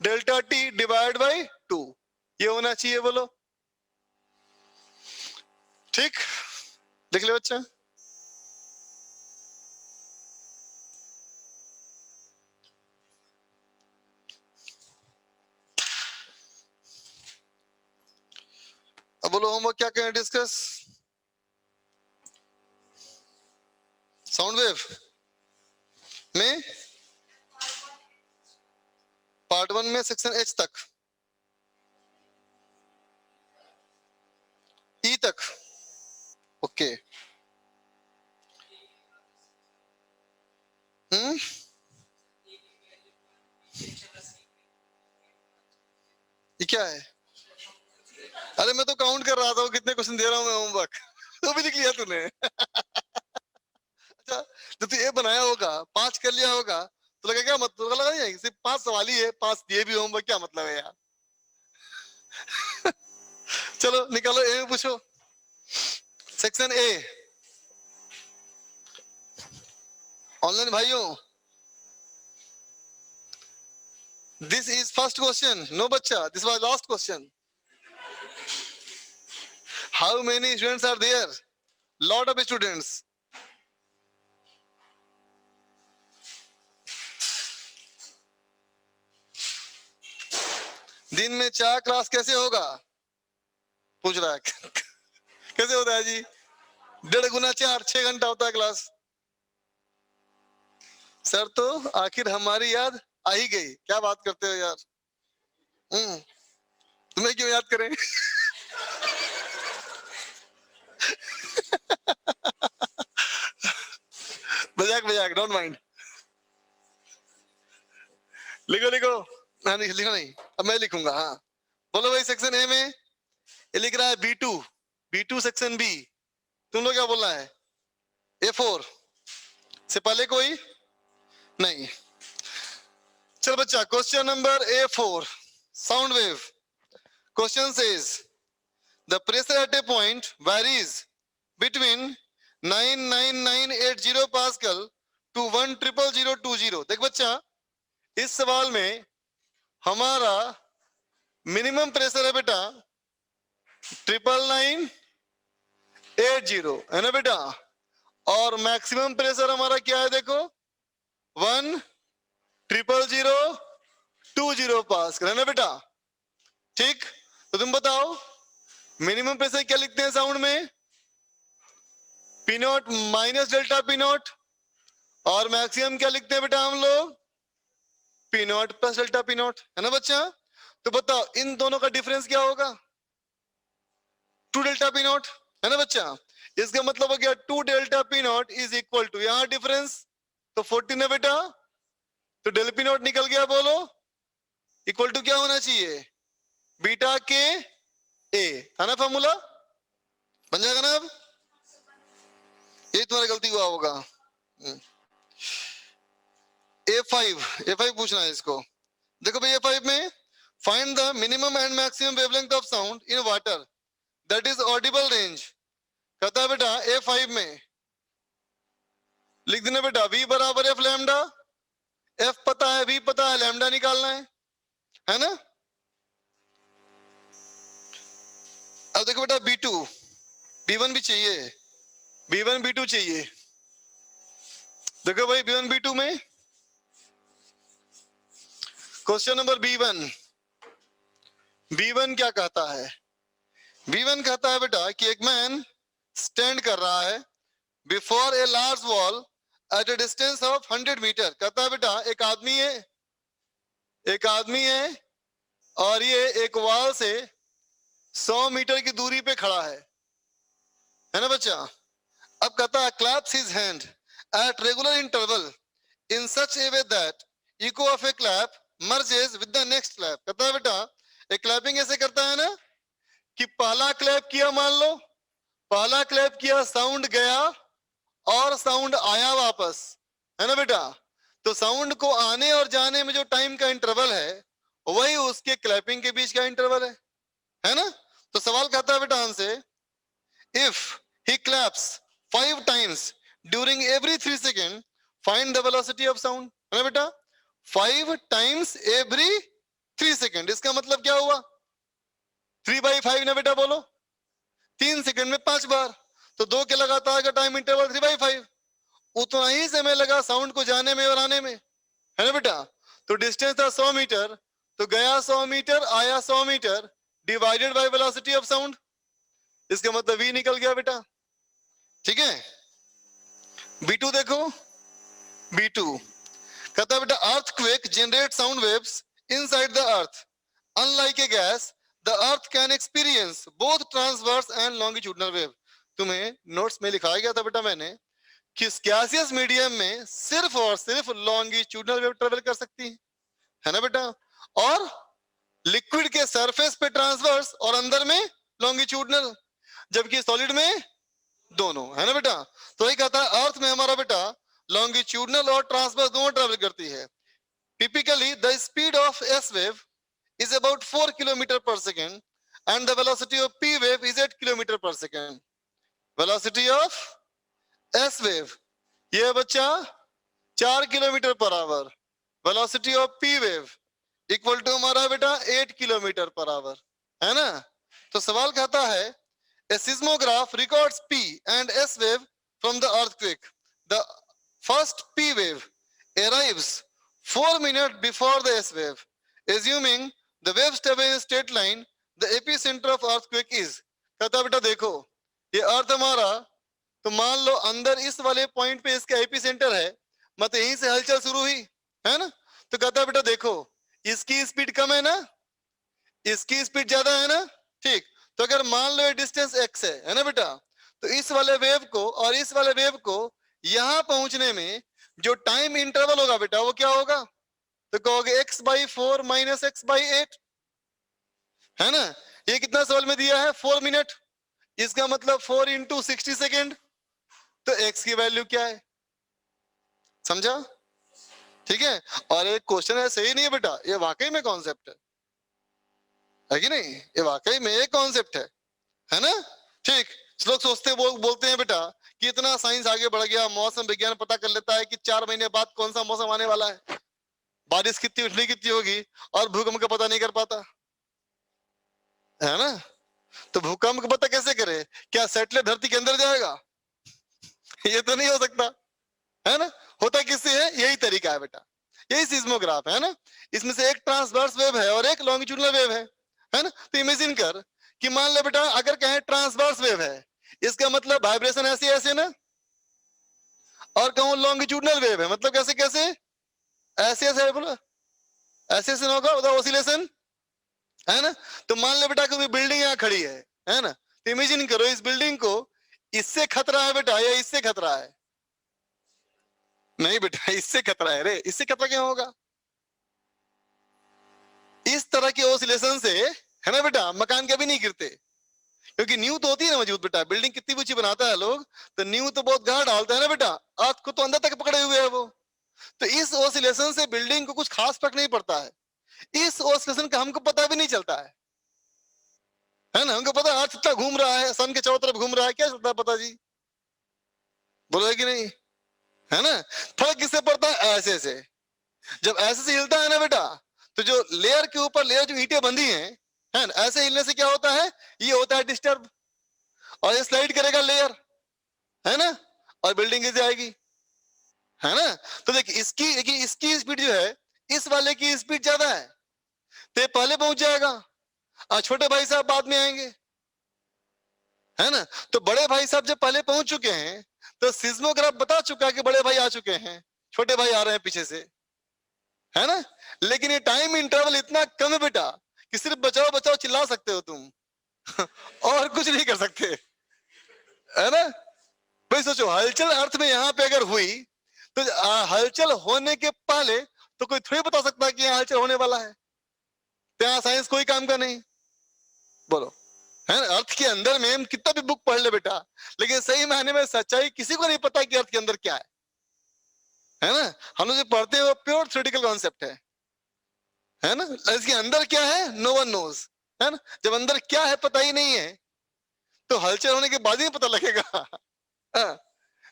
delta T divide by 2, ये होना चाहिए बोलो, ठीक। देख ले बच्चा, अब बोलो होमवर्क क्या करें डिस्कस, साउंड वेव में पार्ट 1 में सेक्शन एच तक, ई तक, ओके। हम्म, ये क्या है, अरे मैं तो काउंट कर रहा था कितने क्वेश्चन दे रहा हूँ मैं होमवर्क तो भी लिख लिया तूने अच्छा, जो तू ये बनाया होगा 5 कर लिया होगा, तो लगा क्या मतलब, लगा नहीं सिर्फ 5 सवाल ही है, 5 दिए भी होमवर्क, क्या मतलब है यार चलो निकालो, ए में पूछो, सेक्शन ए, ऑनलाइन भाइयों, this is first question, no बच्चा, this was last question, how many students are there, lot of students, दिन में 4 क्लास कैसे होगा, पूछ रहा है कैसे होता है जी, 1.5 गुना 4, 6 घंटा होता है क्लास, सर तो आखिर हमारी याद आ ही गई, क्या बात करते हो यार, तुम्हें क्यों याद करें मजाक मजाक, डोंट माइंड, लिखो लिखो, हाँ नहीं लिखो नहीं, अब मैं लिखूंगा, हाँ बोलो भाई, सेक्शन ए में ये लिख रहा है B2, B2 सेक्शन बी, तुम लोग क्या बोलना है, A4 से पहले कोई नहीं। चल बच्चा, question number A4, sound wave, question says the pressure at a point varies between 99980 pascal to 1000020। देख बच्चा, इस सवाल में हमारा मिनिमम प्रेशर है बेटा 99980, है ना बेटा, और मैक्सिमम प्रेशर हमारा क्या है देखो 1000020 पास्कल, है ना बेटा, ठीक। तो तुम बताओ मिनिमम प्रेशर क्या लिखते हैं साउंड में, P not minus delta P not, और मैक्सिमम क्या लिखते हैं बेटा हम लोग, P not plus delta P not, है ना बच्चा। तो बताओ इन दोनों का डिफरेंस क्या होगा, 2 डेल्टा पी नॉट, है ना बच्चा। इसका मतलब हो गया 2 delta P not is equal to, यहां डिफरेंस तो 14 है बेटा, तो डेल पी नॉट निकल गया बोलो इक्वल टू क्या होना चाहिए, बीटा के ए, है ना फॉर्मूला, बन जाएगा ना। अब ये तुम्हारी गलती हुआ होगा। ए फाइव पूछना है इसको। देखो भाई ए5 में find the minimum and maximum wavelength of sound in water that is Audible range. कहता है बेटा ए5 में लिख देना बेटा v बराबर एफ लैम्डा, एफ पता है, v पता है, लैम्डा निकालना है ना। अब देखो बेटा b2, b1 भी चाहिए, b1 b2 चाहिए। देखो भाई b1 b2 में क्वेश्चन नंबर b1 क्या कहता है, b1 कहता है बेटा कि एक मैन स्टैंड कर रहा है before a large wall at a distance of 100 metre. कहता है बेटा एक आदमी है, एक आदमी है और ये एक वॉल से 100 मीटर की दूरी पे खड़ा है ना बच्चा। अब कहता है claps his hand at regular interval in such a way that echo of a clap merges with the next clap. कहता है बेटा एक क्लैपिंग ऐसे करता है ना कि पहला क्लैप किया, मान लो पहला क्लैप किया, साउंड गया और साउंड आया वापस, है ना बेटा। तो साउंड को आने और जाने में जो टाइम का इंटरवल है वही उसके क्लैपिंग के बीच का इंटरवल है ना। तो सवाल कहता है बेटा हमसे if he claps 5 times during every 3 seconds find the velocity of sound, है ना बेटा। 5 times every 3 seconds, इसका मतलब क्या हुआ 3/5 ना बेटा, बोलो 3 सेकंड में 5 बार, तो 2 के लगातार का टाइम इंटरवल 3/5, उतना ही समय लगा साउंड को जाने में और आने में, है ना बेटा। तो डिस्टेंस था 100 मीटर, तो गया 100 मीटर आया 100 metre divided by velocity of sound, इसका मतलब v निकल गया बेटा। ठीक है, b2 देखो, b2 कहता है बेटा earthquake generate sound waves inside the earth, unlike A gas the earth can experience both transverse and longitudinal wave. तुम्हें नोट्स में लिखाया गया था बेटा मैंने कि गैसियस मीडियम में सिर्फ और सिर्फ लॉन्गिट्यूडनल वेव ट्रेवल कर सकती है ना बेटा, और लिक्विड के सरफेस पे ट्रांसवर्स और अंदर में लॉन्गिट्यूडनल, जबकि सॉलिड में दोनों, है ना बेटा। तो वही कहता है अर्थ में हमारा बेटा लॉन्गिट्यूडनल और ट्रांसवर्स दोनों ट्रेवल करती है। Typically the speed of S wave is about 4 kilometer per second and the velocity of P wave is 8 kilometer per second. Velocity of S wave ये बच्चा 4 kilometre per hour, velocity of P wave equal to हमारा बेटा 8 kilometre per our, है ना। तो सवाल कहता है a seismograph records P and S wave from the earthquake. The first P wave arrives 4 minutes before the S wave. Assuming the wave stable in straight line, the epicenter of earthquake is, कहता बेटा देखो ये अर्थ हमारा, तो मान लो अंदर इस वाले पॉइंट पे इसका एपिसेंटर है, मतलब यहीं से हलचल शुरू हुई, है ना। तो कहता बेटा देखो इसकी स्पीड कम है ना, इसकी स्पीड ज्यादा है ना, ठीक। तो अगर मान लो ये डिस्टेंस x है ना बेटा, तो इस वाले वेव को और इस वाले वेव को यहां पहुंचने में जो टाइम इंटरवल होगा बेटा वो क्या होगा, तो कहोगे x/4 माइनस x/8, है ना। ये कितना सवाल में दिया है 4 मिनट, इसका मतलब 4 इंटू 60 सेकेंड, तो x की वैल्यू क्या है, समझा। ठीक है, और एक क्वेश्चन है सही नहीं है बेटा, ये वाकई में कॉन्सेप्ट है कि नहीं, ये वाकई में एक कॉन्सेप्ट है ना। ठीक, लोग सोचते बोलते हैं बेटा कि इतना साइंस आगे बढ़ गया, मौसम विज्ञान पता कर लेता है कि 4 महीने बाद कौन सा मौसम आने वाला है, बारिश कितनी उठनी कितनी होगी, और भूकंप का पता नहीं कर पाता, है ना। तो भूकंप का पता कैसे करे, क्या सैटेलाइट धरती के अंदर जाएगा ये तो नहीं हो सकता, है ना। होता किससे है, यही तरीका है बेटा, यही सिस्मोग्राफ है ना। इसमें से एक ट्रांसवर्स वेव है और एक लॉन्गिट्यूडनल वेव है ना। तो इमेजिन कर कि मान ले बेटा अगर कहें ट्रांसवर्स वेव है, इसका मतलब वाइब्रेशन ऐसे ऐसे ना, और कहूं लॉन्गिट्यूडनल वेव है मतलब कैसे कैसे, ऐसे ऐसे बोलो, ऐसे ऐसे होगा उधर ऑसिलेशन, है ना। तो मान ले बेटा कोई बिल्डिंग यहाँ खड़ी है ना, तो इमेजिन करो इस बिल्डिंग को इससे खतरा है बेटा या इससे खतरा है, नहीं बेटा इससे खतरा है रे, इससे खतरा क्या होगा, इस तरह के ऑसिलेशन से, है ना बेटा, मकान कभी नहीं गिरते, क्योंकि नींव तो होती है ना मजबूत बेटा। बिल्डिंग कितनी ऊंची बनाता है लोग, तो नींव तो बहुत गहरा डालता है ना बेटा, अर्थ को तो अंदर तक पकड़े हुए है वो। तो इस ऑसिलेशन से बिल्डिंग को कुछ खास फर्क नहीं पड़ता है। इस ऑसिलेशन का हमको पता भी नहीं चलता है ना। हमको पता है अर्थ इतना घूम रहा है, सन के चारों तरफ घूम रहा है, क्या चलता है पता जी, बोलो कि नहीं, है ना। फर्क किससे पड़ता है, ऐसे से। जब ऐसे से हिलता है ना बेटा, तो जो लेयर के ऊपर लेयर जो ईंटें बंधी हैं, है ना, ऐसे हिलने से क्या होता है, ये होता है डिस्टर्ब, और ये स्लाइड करेगा लेयर, है ना, और बिल्डिंग गिर जाएगी, है ना। तो देखिए इसकी स्पीड जो है, इस वाले की स्पीड ज्यादा है, तो ये पहले पहुंच जाएगा, और छोटे भाई साहब बाद में आएंगे, है ना। तो बड़े भाई साहब जब पहले पहुंच चुके हैं, तो सिस्मोग्राफ बता चुका है कि बड़े भाई आ चुके हैं, छोटे भाई आ रहे हैं पीछे से, है ना। लेकिन ये टाइम इंटरवल इतना कम है बेटा कि सिर्फ बचाओ बचाओ चिल्ला सकते हो तुम और कुछ नहीं कर सकते, है ना। भाई सोचो, हलचल अर्थ में यहाँ पे अगर हुई, तो हलचल होने के पहले तो कोई थोड़ी बता सकता कि यहाँ हलचल होने वाला है, तो यहाँ साइंस कोई काम का नहीं, बोलो, है ना। अर्थ के अंदर में हम कितना भी बुक पढ़ ले बेटा, लेकिन सही मायने में सच्चाई किसी को नहीं पता कि अर्थ के अंदर क्या है ना। हम लोग जो पढ़ते हैं वो प्योर थ्योरेटिकल कॉन्सेप्ट है ना। इसके अंदर क्या है, नो वन नोज, है ना। जब अंदर क्या है पता ही नहीं है, तो हलचल होने के बाद ही पता लगेगा हाँ,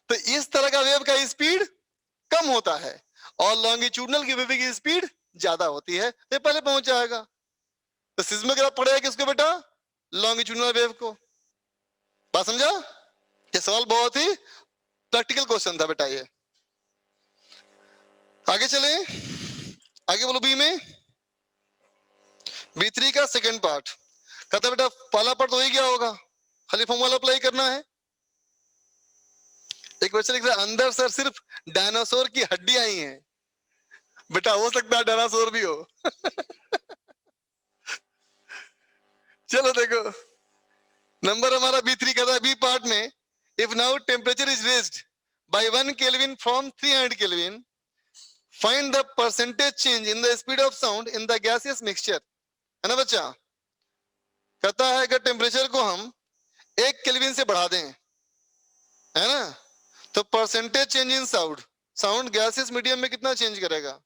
तो इस तरह का वेव का स्पीड कम होता है, और लॉन्गिट्यूडनल की वेव की स्पीड ज्यादा होती है, तो ये पहले पहुंच जाएगा। तो सिस्मोग्राफ पढ़ेगा किसको बेटा, लॉन्गिट्यूडनल वेव को। बात समझा, ये सवाल बहुत ही प्रैक्टिकल क्वेश्चन था बेटा ये। आगे चले, आगे बोलो, बी में B3 का सेकंड पार्ट कहता है बेटा, पहला पार्ट तो ही गया होगा, खाली फॉर्मूला अप्लाई करना है। एक बच्चा लिख रहा है, अंदर सर सिर्फ डायनासोर की हड्डियां आई हैं। बेटा हो सकता है डायनासोर भी हो चलो देखो, नंबर हमारा B3 कहता है, बी पार्ट में, if now temperature is raised bye 1 kelvin from 300 kelvin, find the percentage change in the speed of sound in the gaseous mixture, है ना बच्चा। कहता है कि टेम्परेचर को हम 1 केल्विन से बढ़ा दें, है ना, तो percentage change in sound, sound gaseous medium में कितना चेंज करेगा।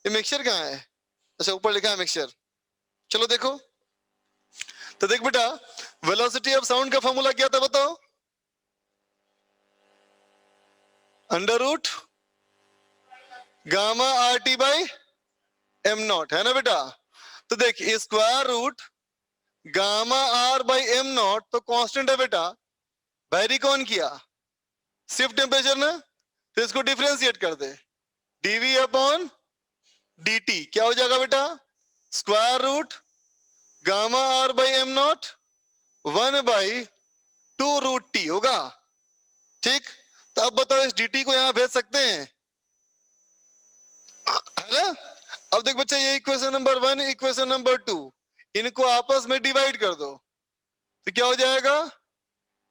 ये मिक्सचर कहाँ है, अच्छा ऊपर लिखा है मिक्सचर। चलो देखो, तो देख बेटा, वेलोसिटी ऑफ साउंड का फॉर्मूला क्या था बताओ, under root gamma R T by M naught, है ना बेटा। तो देख, square root gamma R by M naught तो कांस्टेंट है बेटा, वेरी कौन किया, शिफ्ट टेम्परेचर ना, तो इसको डिफरेंशिएट कर दे, डीवी अपॉन dt क्या हो जाएगा बेटा, square root gamma R by M naught 1/2 root T होगा, ठीक। तो अब बताओ, इस dt को यहां भेज सकते हैं, है ना। अब देख बच्चा, ये इक्वेशन नंबर 1, इक्वेशन नंबर 2, इनको आपस में डिवाइड कर दो, तो क्या हो जाएगा,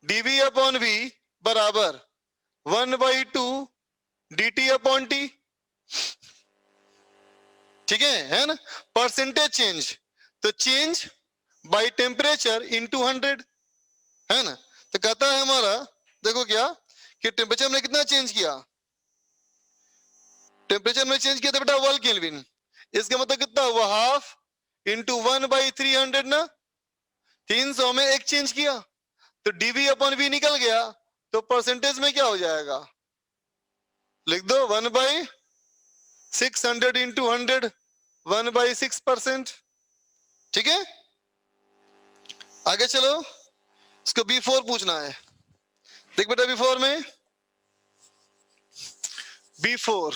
dv अपॉन v बराबर 1/2 dt अपॉन t, ठीक है ना। परसेंटेज चेंज, तो चेंज बाय टेम्परेचर इनटू 100, है ना। तो कहता है हमारा, देखो क्या कि टेम्परेचर में कितना चेंज किया, टेम्परेचर में चेंज किया था बेटा 1 केल्विन, इसका मतलब कितना हुआ, हाफ इंटू 1/300 ना, 300 में एक चेंज किया, तो dv अपॉन v निकल गया, तो परसेंटेज में क्या हो जाएगा, लिख दो 1/600 इंटू 100, 1/6%, ठीक है। आगे चलो, इसको B4 पूछना है। देख बेटा, B4 में, B4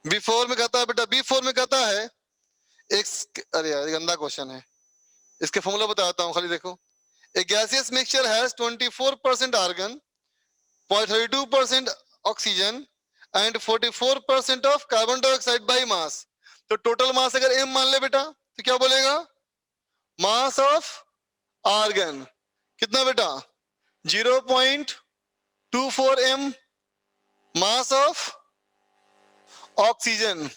B4 में कहता है बेटा, B4 में कहता है एक, अरे यार गंदा क्वेश्चन है, इसके फॉर्मूला बताता हूं, खाली देखो। A gaseous mixture has 24% argon, 0.32% oxygen and 44% of carbon dioxide by mass. तो टोटल मास अगर m मान ले बेटा, तो क्या बोलेगा, मास ऑफ आर्गन कितना बेटा, 0.24 m mass of oxygen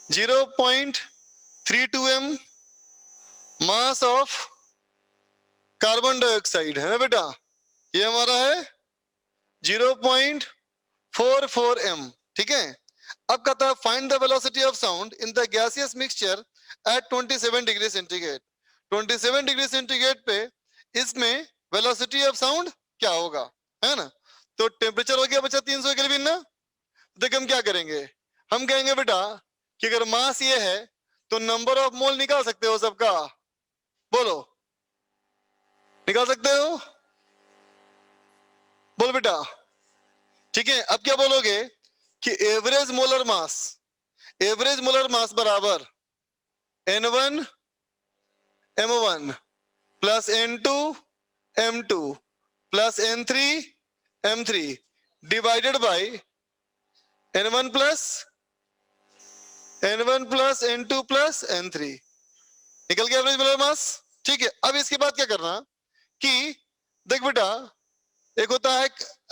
0.32 m, mass of carbon dioxide है ना बेटा, ये हमारा है 0.44 m। ठीक है, अब कहता है find the velocity of sound in the gaseous mixture eight 27 degree centigrade. 27 degree centigrade पे इसमें वेलोसिटी ऑफ साउंड क्या होगा, है ना। तो टेम्परेचर हो गया बच्चा 300 केल्विन ना। देख हम क्या करेंगे, हम कहेंगे बेटा कि अगर मास ये है तो नंबर ऑफ मोल निकाल सकते हो सबका, बोलो निकाल सकते हो, बोल बेटा। ठीक है, अब क्या बोलोगे कि एवरेज मोलर मास बराबर N1 M1 plus N2 M2 plus N3 M3 divided by N1 plus N2 plus N3, निकल गया एवरेज मोलर मास। ठीक है, अब इसके बाद क्या करना कि देख बेटा, एक होता है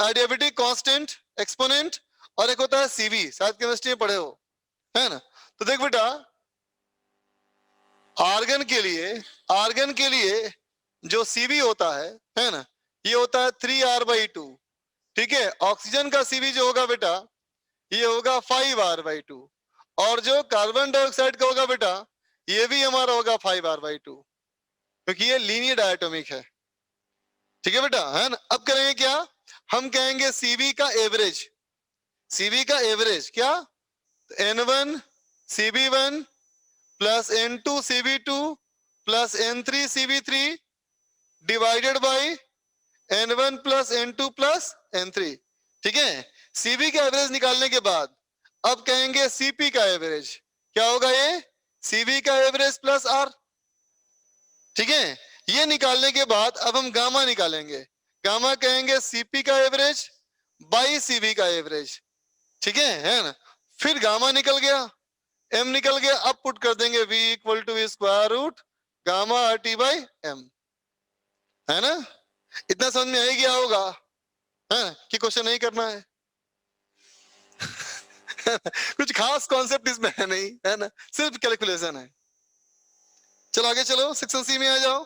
एडियाबेटिक कांस्टेंट एक्सपोनेंट और एक होता है सीवी, शायद केमिस्ट्री में पढ़े हो, है ना। तो देख बेटा, आर्गन के लिए जो सीवी होता है ना, ये होता है 3R/2। ठीक है, ऑक्सीजन का सीवी जो होगा बेटा ये होगा 5R/2, और जो कार्बन डाइऑक्साइड का होगा बेटा ये भी हमारा होगा 5R/2, क्योंकि ये लीनियर डायटोमिक है। ठीक है बेटा, है ना। अब करेंगे क्या, हम कहेंगे सीवी का एवरेज क्या, N1 CB1 plus N2 CB2 plus N3 CB3 divided by N1 plus N2 plus N3। ठीक है, सीबी का एवरेज निकालने के बाद अब कहेंगे सीपी का एवरेज क्या होगा, ये सीबी का एवरेज प्लस आर। ठीक है, ये निकालने के बाद अब हम गामा निकालेंगे, गामा कहेंगे सीपी का एवरेज बाई सीबी का एवरेज। ठीक है ना। फिर गामा निकल गया, एम निकल गया, अब पुट कर देंगे v equal to square root gamma R T by M, है ना। इतना समझ में आ ही गया होगा, है ना, कि क्वेश्चन नहीं करना है। कुछ खास कॉन्सेप्ट इसमें है नहीं, है ना, सिर्फ कैलकुलेशन है। चलो आगे चलो, सेक्शन सी में आ जाओ।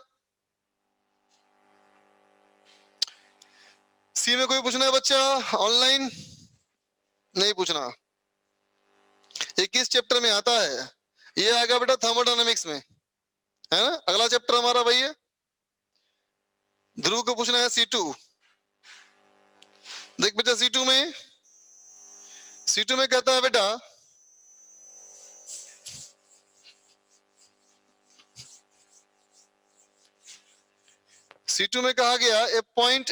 सी में कोई पूछना है बच्चा ऑनलाइन, नहीं पूछना। 21 चैप्टर में आता है, ये आएगा बेटा थर्मोडायनेमिक्स में, है ना। अगला चैप्टर हमारा भाई है, ध्रुव को पूछना है C2। देख बेटा C2 में कहता है बेटा C2 में कहा गया a point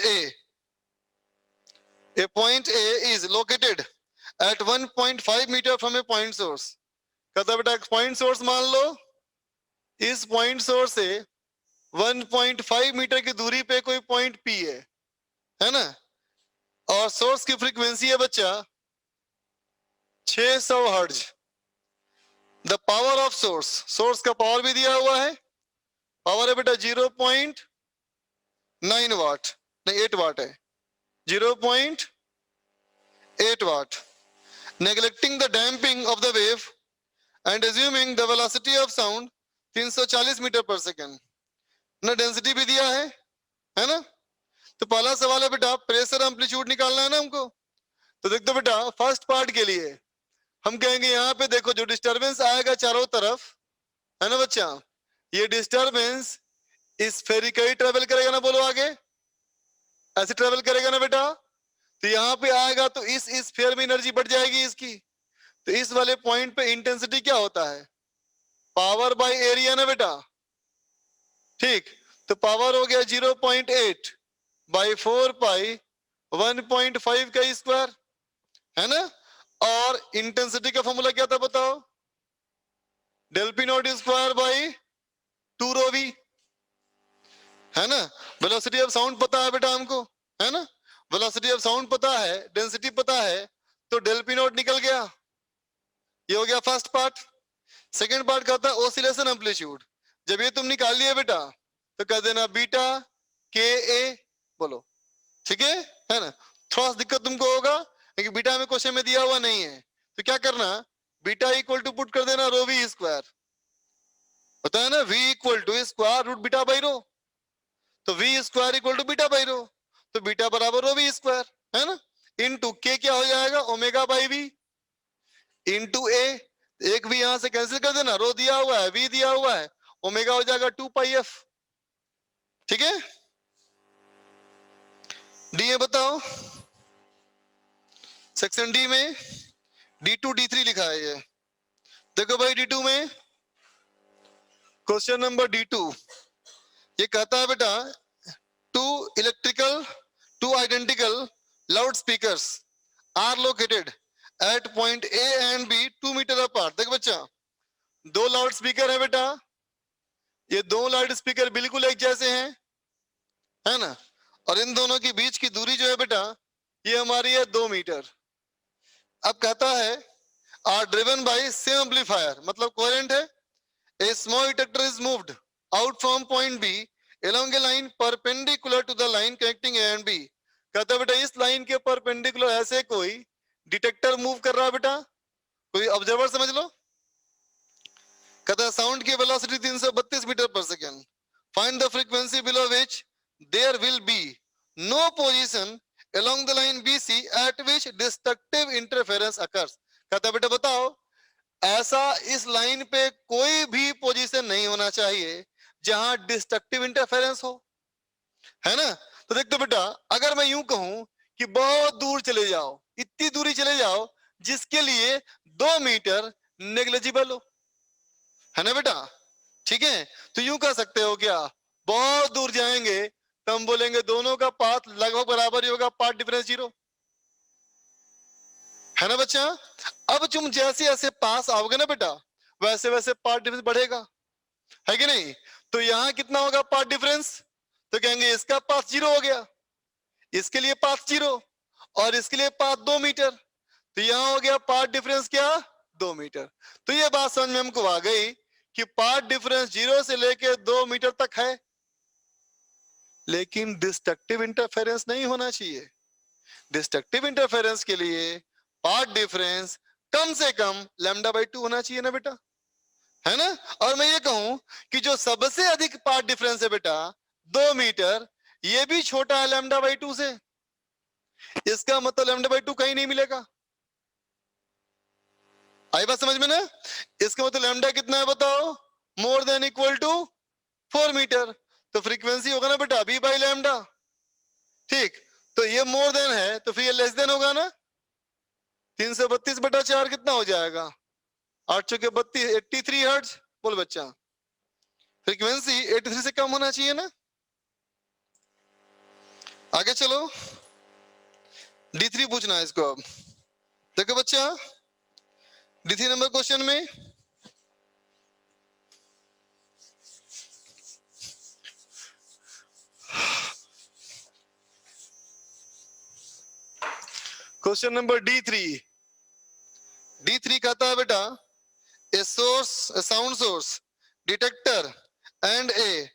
A is located at 1.5 metre from a point source. कहता है बेटा एक पॉइंट सोर्स मान लो, इस पॉइंट सोर्स से 1.5 मीटर की दूरी पे कोई पॉइंट P है ना, और सोर्स की फ्रीक्वेंसी है बच्चा 600 hertz. The power of source का पावर भी दिया हुआ है, पावर है बेटा 0.9 वाट, नहीं 8 वाट है, 0.8 watt. Neglecting the damping of the wave and assuming the velocity of sound 340 metre पर सेकेंड ना, डेंसिटी भी दिया है ना। तो पहला सवाल है बेटा प्रेशर एम्पलीट्यूड निकालना है ना हमको। तो देख दो बेटा, फर्स्ट पार्ट के लिए हम कहेंगे यहाँ पे देखो जो डिस्टरबेंस आएगा चारों तरफ, है ना बच्चा, ये डिस्टरबेंस इस स्फेरिकली ट्रेवल करेगा ना, बोलो आगे ऐसे ट्रेवल करेगा ना बेटा। तो यहाँ पे आएगा तो इस स्फीयर में एनर्जी बढ़ जाएगी इसकी। तो इस वाले पॉइंट पे इंटेंसिटी क्या होता है, पावर बाय एरिया ना बेटा। ठीक, तो पावर हो गया 0.8 बाई 4 पाई 1.5 का स्क्वायर, है ना। और इंटेंसिटी का फॉर्मूला क्या था बताओ, del P naught square by 2 rho V, है ना। वेलोसिटी ऑफ साउंड पता है बेटा हमको, है ना, वेलोसिटी ऑफ साउंड पता है, डेंसिटी पता है, तो डेल पी नॉट निकल गया। ये हो गया फर्स्ट पार्ट। सेकंड पार्ट का होता है ओसिलेशन एम्पलीट्यूड। जब ये तुम निकाल लिए बेटा तो कह देना बीटा के ए, बोलो ठीक है ना। थोड़ा सा दिक्कत तुमको होगा, क्योंकि बीटा में क्वेश्चन में दिया हुआ नहीं है। तो क्या करना, बीटा इक्वल टू पुट कर देना रो वी स्क्वायर, होता है ना, v equal to square root beta by rho. तो v square equal to beta by rho, तो बीटा बराबर रो वी स्क्वायर, है ना, इनटू के क्या हो जाएगा ओमेगा बाई वी इनटू ए। एक भी यहां से कैंसिल कर देना, रो दिया हुआ है वी दिया हुआ है, ओमेगा हो जाएगा 2 पाई एफ। ठीक है, डी ए बताओ, सेक्शन डी में D2 D3 लिखा है ये। देखो भाई D2 में क्वेश्चन नंबर D2 ये कहता है बेटा two identical loud speakers are located at point A and B 2 metre apart. देख बच्चा, दो लाउड स्पीकर है बेटा, ये दो लाउड स्पीकर बिल्कुल एक जैसे हैं, है ना, और इन दोनों के बीच की दूरी जो है बेटा ये हमारी है 2 मीटर। अब कहता है are driven by same amplifier, मतलब कोहेरेंट है। A small detector is moved out from point B along a line perpendicular to the line connecting A and B। कहता है बेटा इस लाइन के परपेंडिकुलर ऐसे कोई डिटेक्टर मूव कर रहा है बेटा, कोई ऑब्जर्वर समझ लो। कहता है साउंड की वेलोसिटी 332 मीटर पर second, find the frequency below which there will be no position along the line BC at which destructive interference occurs। कहता है बेटा बताओ ऐसा इस लाइन पे कोई भी पोजीशन नहीं होना चाहिए जहां डिस्ट्रक्टिव इंटरफेरेंस हो, है ना। तो देखते बेटा अगर मैं यूं कहूं कि बहुत दूर चले जाओ, इतनी दूरी चले जाओ जिसके लिए 2 मीटर नेग्लिजिबल हो, है ना बेटा, ठीक है। तो यूं कह सकते हो क्या, बहुत दूर जाएंगे तो हम बोलेंगे दोनों का पाथ लगभग बराबर ही होगा, पाथ डिफरेंस 0, है ना बच्चा। अब तुम जैसे जैसे पास आओगे ना बेटा वैसे वैसे पार्ट डिफरेंस बढ़ेगा, है कि नहीं। तो यहाँ कितना होगा पार्ट डिफरेंस, तो कहेंगे इसका पाथ 0 हो गया, इसके लिए पाथ 0 और इसके लिए पाथ 2 मीटर, तो यहाँ हो गया पार्ट डिफरेंस क्या 2 मीटर। तो ये बात समझ में हमको आ गई कि पार्ट डिफरेंस 0 से लेके 2 मीटर तक है, लेकिन डिस्ट्रक्टिव इंटरफेरेंस नहीं होना चाहिए। डिस्ट्रक्टिव इंटरफेरेंस के लिए पार्ट डिफरेंस कम से कम λ/2 होना चाहिए ना बेटा, है ना। और मैं ये कहूं कि जो सबसे अधिक पार्ट डिफरेंस है बेटा 2 मीटर, ये भी छोटा है λ/2 से, इसका मतलब λ/2 कहीं नहीं मिलेगा। आई बात समझ में ना, इसका मतलब लैम्डा कितना है बताओ, more than equal to 4 metre, तो फ्रीक्वेंसी होगा ना बेटा b बाई लैम्डा, ठीक। तो ये मोर देन है तो फिर ये लेस देन होगा ना, 332/4 कितना हो जाएगा, 8 चौके 32, 83 हर्ट्ज। बोल बच्चा फ्रीक्वेंसी 83 से कम होना चाहिए ना। आगे चलो D3 पूछना है इसको। अब देखो बच्चा D3 नंबर क्वेश्चन में क्वेश्चन नंबर D3 कहता है बेटा a sound source detector and a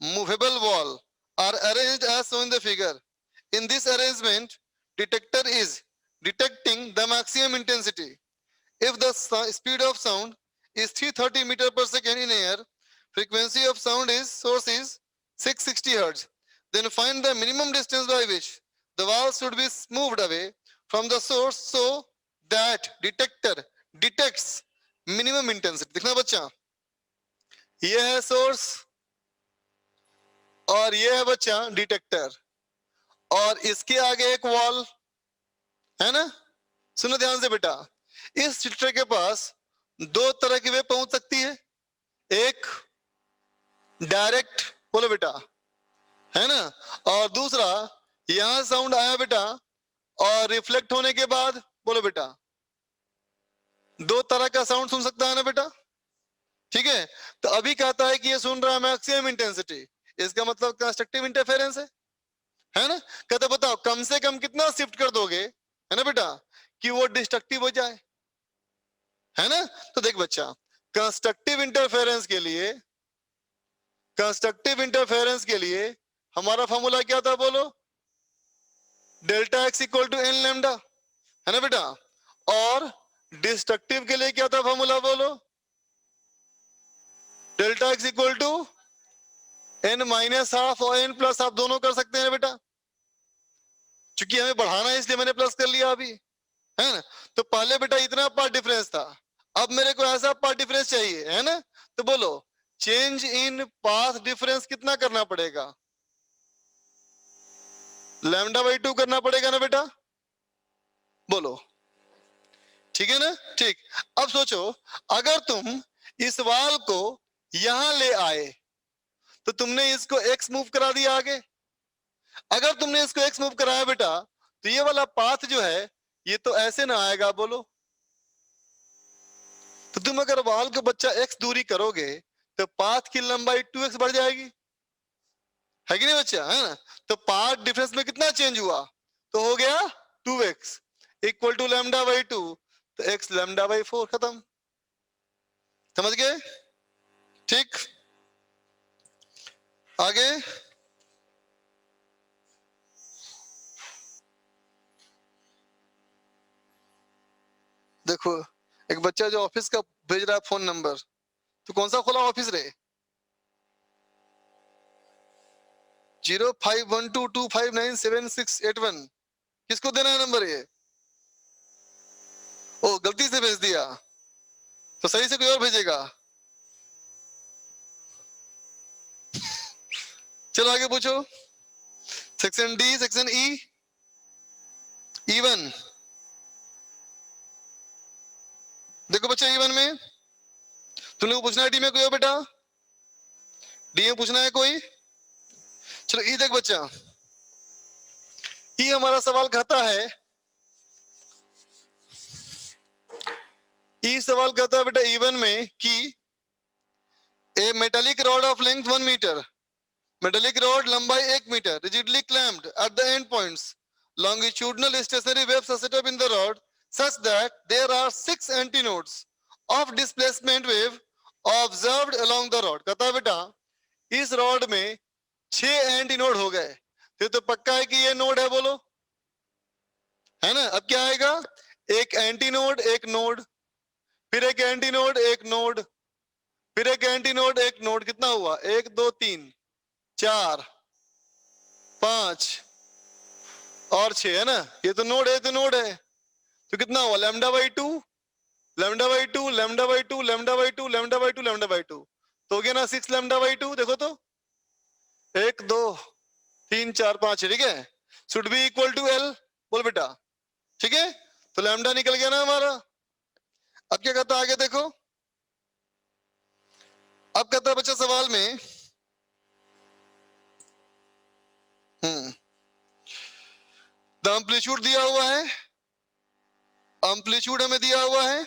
movable wall are arranged as shown in the figure. In this arrangement detector is detecting the maximum intensity. If the speed of sound is 330 meter per second in air, frequency of sound is source is 660 hertz, then find the minimum distance by which the wall should be moved away from the source so that detector detects minimum intensity। देखना बच्चा ये है source और ये है बच्चा detector और इसके आगे एक वॉल, है ना। सुनो ध्यान से बेटा, इस डिटेक्टर के पास 2 तरह की वेव पहुंच सकती है, एक डायरेक्ट, बोलो बेटा, है ना, और दूसरा यहां साउंड आया बेटा और रिफ्लेक्ट होने के बाद, बोलो बेटा, 2 तरह का साउंड सुन सकता है ना बेटा, ठीक है। तो अभी कहता है कि ये सुन रहा है मैक्सिमम इंटेंसिटी, इसका मतलब कंस्ट्रक्टिव इंटरफेरेंस है ना। कहते बताओ कम से कम कितना शिफ्ट कर दोगे, है ना बेटा, कि वो डिस्ट्रक्टिव हो जाए, है ना। तो देख बच्चा कंस्ट्रक्टिव इंटरफेरेंस के लिए हमारा फॉर्मूला क्या था बोलो, delta x equal to N lambda, है ना बेटा। और डिस्ट्रक्टिव के लिए क्या था फॉर्मूला बोलो, delta X equal to n minus half और n प्लस हाफ दोनों कर सकते हैं बेटा, क्योंकि हमें बढ़ाना है इसलिए मैंने प्लस कर लिया अभी, है ना। तो पहले बेटा इतना पार्ट डिफरेंस था, अब मेरे को ऐसा पार्ट डिफरेंस चाहिए, है ना। तो बोलो चेंज इन पाथ डिफरेंस कितना करना पड़ेगा, लैम्डा बाई 2 करना पड़ेगा ना बेटा, बोलो ठीक है ना। ठीक, अब सोचो अगर तुम इस वाल को यहां ले आए तो तुमने इसको x मूव करा दिया आगे, अगर तुमने इसको x मूव कराया बेटा तो ये वाला पाथ जो है ये तो ऐसे ना आएगा, बोलो। तो तुम अगर वाल को बच्चा x दूरी करोगे तो पाथ की लंबाई 2x बढ़ जाएगी, है कि नहीं बच्चा, है ना। तो पाथ डिफरेंस में कितना चेंज हुआ, तो हो गया 2x equal to lambda by 2, तो x लैम्डा बाई 4, खत्म। समझ गए, ठीक। आगे देखो, एक बच्चा जो ऑफिस का भेज रहा है फोन नंबर, तो कौन सा खोला ऑफिस रे, 0512259681, किसको देना है नंबर ये, ओ गलती से भेज दिया, तो सही से कोई और भेजेगा। चलो आगे पूछो, section D, section E, E1। देखो बच्चा E1 में तुम लोग पूछना है, डी में कोई हो बेटा, डी में पूछना है कोई। चलो ई देख बच्चा, ई हमारा सवाल कहता है, ई सवाल कहता है बेटा E1 में कि a metallic rod of length 1 metre, metallic rod लंबाई 1 metre, rigidly clamped at the end points, longitudinal stationary waves are set up in the rod such that there are 6 antinodes of displacement wave observed along the rod। कहता है बेटा इस rod में 6 antinode हो गए, तो पक्का है कि ये नोड है, बोलो, है ना। अब क्या आएगा, एक एंटीनोड एक नोड, फिर एक एंटीनोड एक नोड, फिर एक एंटीनोड एक नोड, कितना हुआ, 1 2 3 4 5 और 6, है ना। ये तो नोड है, तो नोड है, तो कितना हुआ, lambda by 2, lambda by 2, lambda by 2, lambda by 2, lambda by 2, lambda by 2, तो हो गया ना 6 लैम्डा बाई 2। देखो तो 1 2 3 4 5, ठीक है, should be equal to L, बोल बेटा, ठीक है। तो लैम्डा निकल गया ना हमारा। अब क्या कहता है आगे देखो, अब कहता है बच्चा सवाल में, द एम्पलीट्यूड दिया हुआ है, एम्पलीट्यूड हमें दिया हुआ है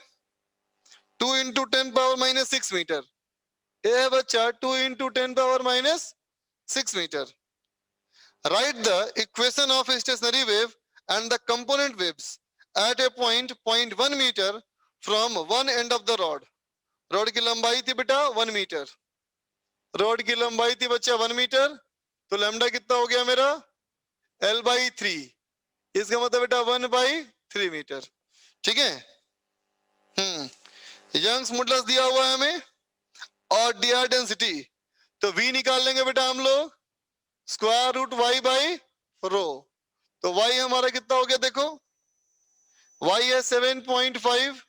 2 इंटू 10 पावर माइनस 6 मीटर, ये है बच्चा 2 into 10 power minus 6 metre. Write the equation of stationary wave and the component waves at a point 0.1 metre from one end of the rod. Rod की लंबाई थी बेटा 1 मीटर, रॉड की लंबाई थी बच्चा 1 मीटर, तो लैम्डा कितना हो गया मेरा, L बाई 3, इसका मतलब बेटा 1/3 मीटर, ठीक है। यंग्स मॉडुलस दिया हुआ है हमें और dr डेंसिटी, तो v निकाल लेंगे बेटा हम लोग square root y by rho, तो y हमारा कितना हो गया देखो, y है 7.5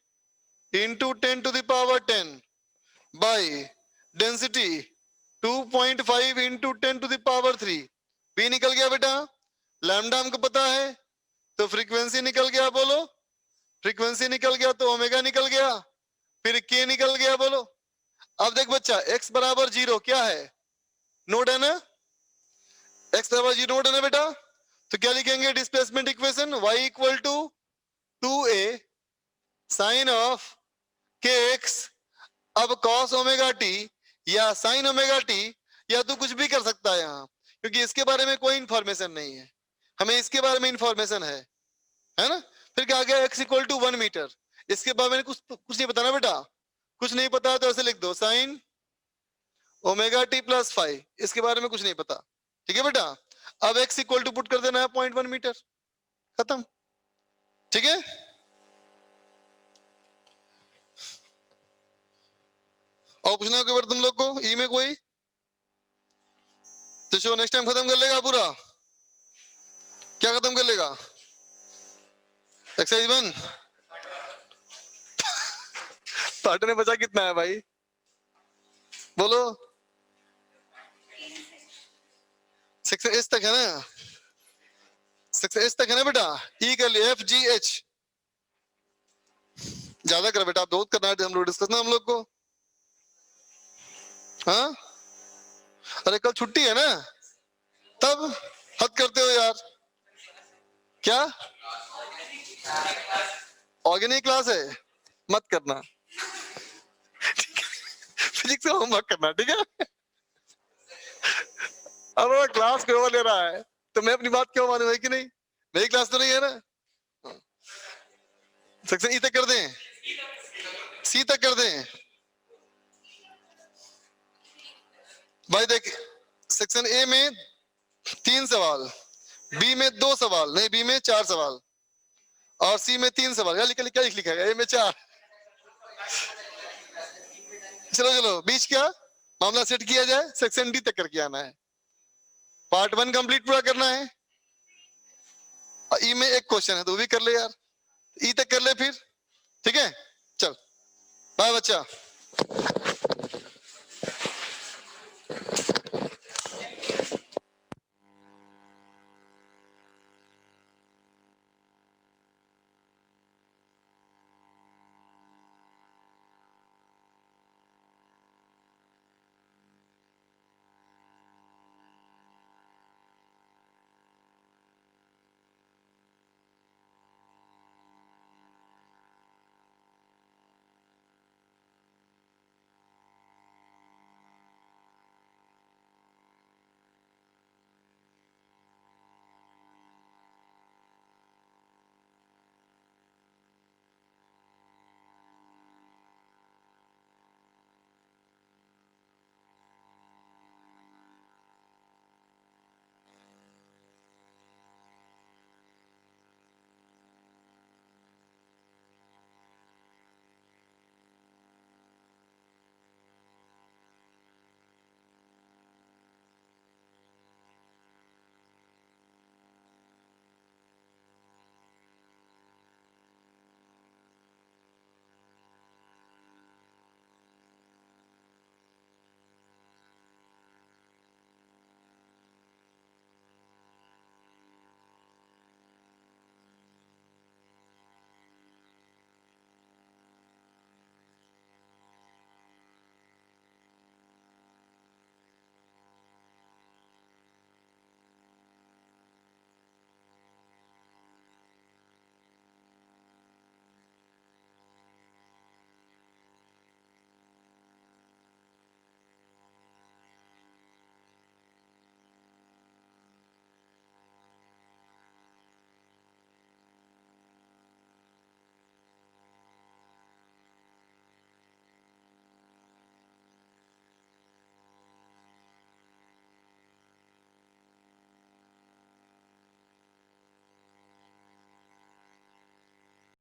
into 10 to the power 10 by density 2.5 into 10 to the power 3, v निकल गया बेटा, लैम्डा हमको पता है, तो फ्रीक्वेंसी निकल गया, बोलो, फ्रीक्वेंसी निकल गया तो ओमेगा निकल गया, फिर के निकल गया, बोलो। अब देख बच्चा x बराबर 0 क्या है, नोड है ना, x बराबर 0 नोड है ना बेटा, तो क्या लिखेंगे displacement equation, y equal to 2a sine of kx। अब cos ओमेगा t या साइन ओमेगा t या तो कुछ भी कर सकता है यहाँ, क्योंकि इसके बारे में कोई इंफॉर्मेशन नहीं है, हमें इसके बारे में इंफॉर्मेशन है ना। फिर क्या आ गया, x इक्वल टू 1 मीटर, इसके बारे में कुछ नहीं पता ना बेटा, कुछ नहीं पता तो ऐसे लिख दो साइन ओमेगा टी प्लस 5, इसके बारे में कुछ नहीं पता, ठीक है बेटा। अब x इक्वल टू पुट कर देना है 0.1 मीटर, खत्म, ठीक है, और पूछना है कोई बार तुम लोग को ई में कोई, तो शो नेक्स्ट टाइम खत्म कर लेगा पूरा, क्या खत्म कर लेगा, एक्सरसाइज 1। पार्ट में बचा कितना है भाई, बोलो, सेक्शन एस तक है ना, सेक्शन एस तक है ना बेटा, ई कर लिया, एफ जी एच, ज्यादा कर बेटा, आप बहुत करना है हम लोग डिस्कस ना हम लोग को। हाँ, अरे कल छुट्टी है ना, तब हद करते हो यार, क्या ऑर्गेनिक क्लास है, मत करना, फिजिक्स का होमवर्क करना, ठीक है। अब वो क्लास क्यों ले रहा है, तो मैं अपनी बात क्यों मानूं, है कि नहीं, मेरी क्लास तो नहीं है ना। सेक्शन ई तक कर दें, सी तक कर दें भाई, देख सेक्शन ए में 3 सवाल, बी में 2 सवाल, नहीं बी में 4 सवाल, और सी में 3 सवाल, क्या लिख लिखा है, ए में 4। चलो चलो, बीच क्या मामला सेट किया जाए, सेक्शन डी तक करके आना है, पार्ट 1 कंप्लीट पूरा करना है, ई में एक क्वेश्चन है तो भी कर ले यार, ई तक कर ले फिर, ठीक है, चल बाय बच्चा।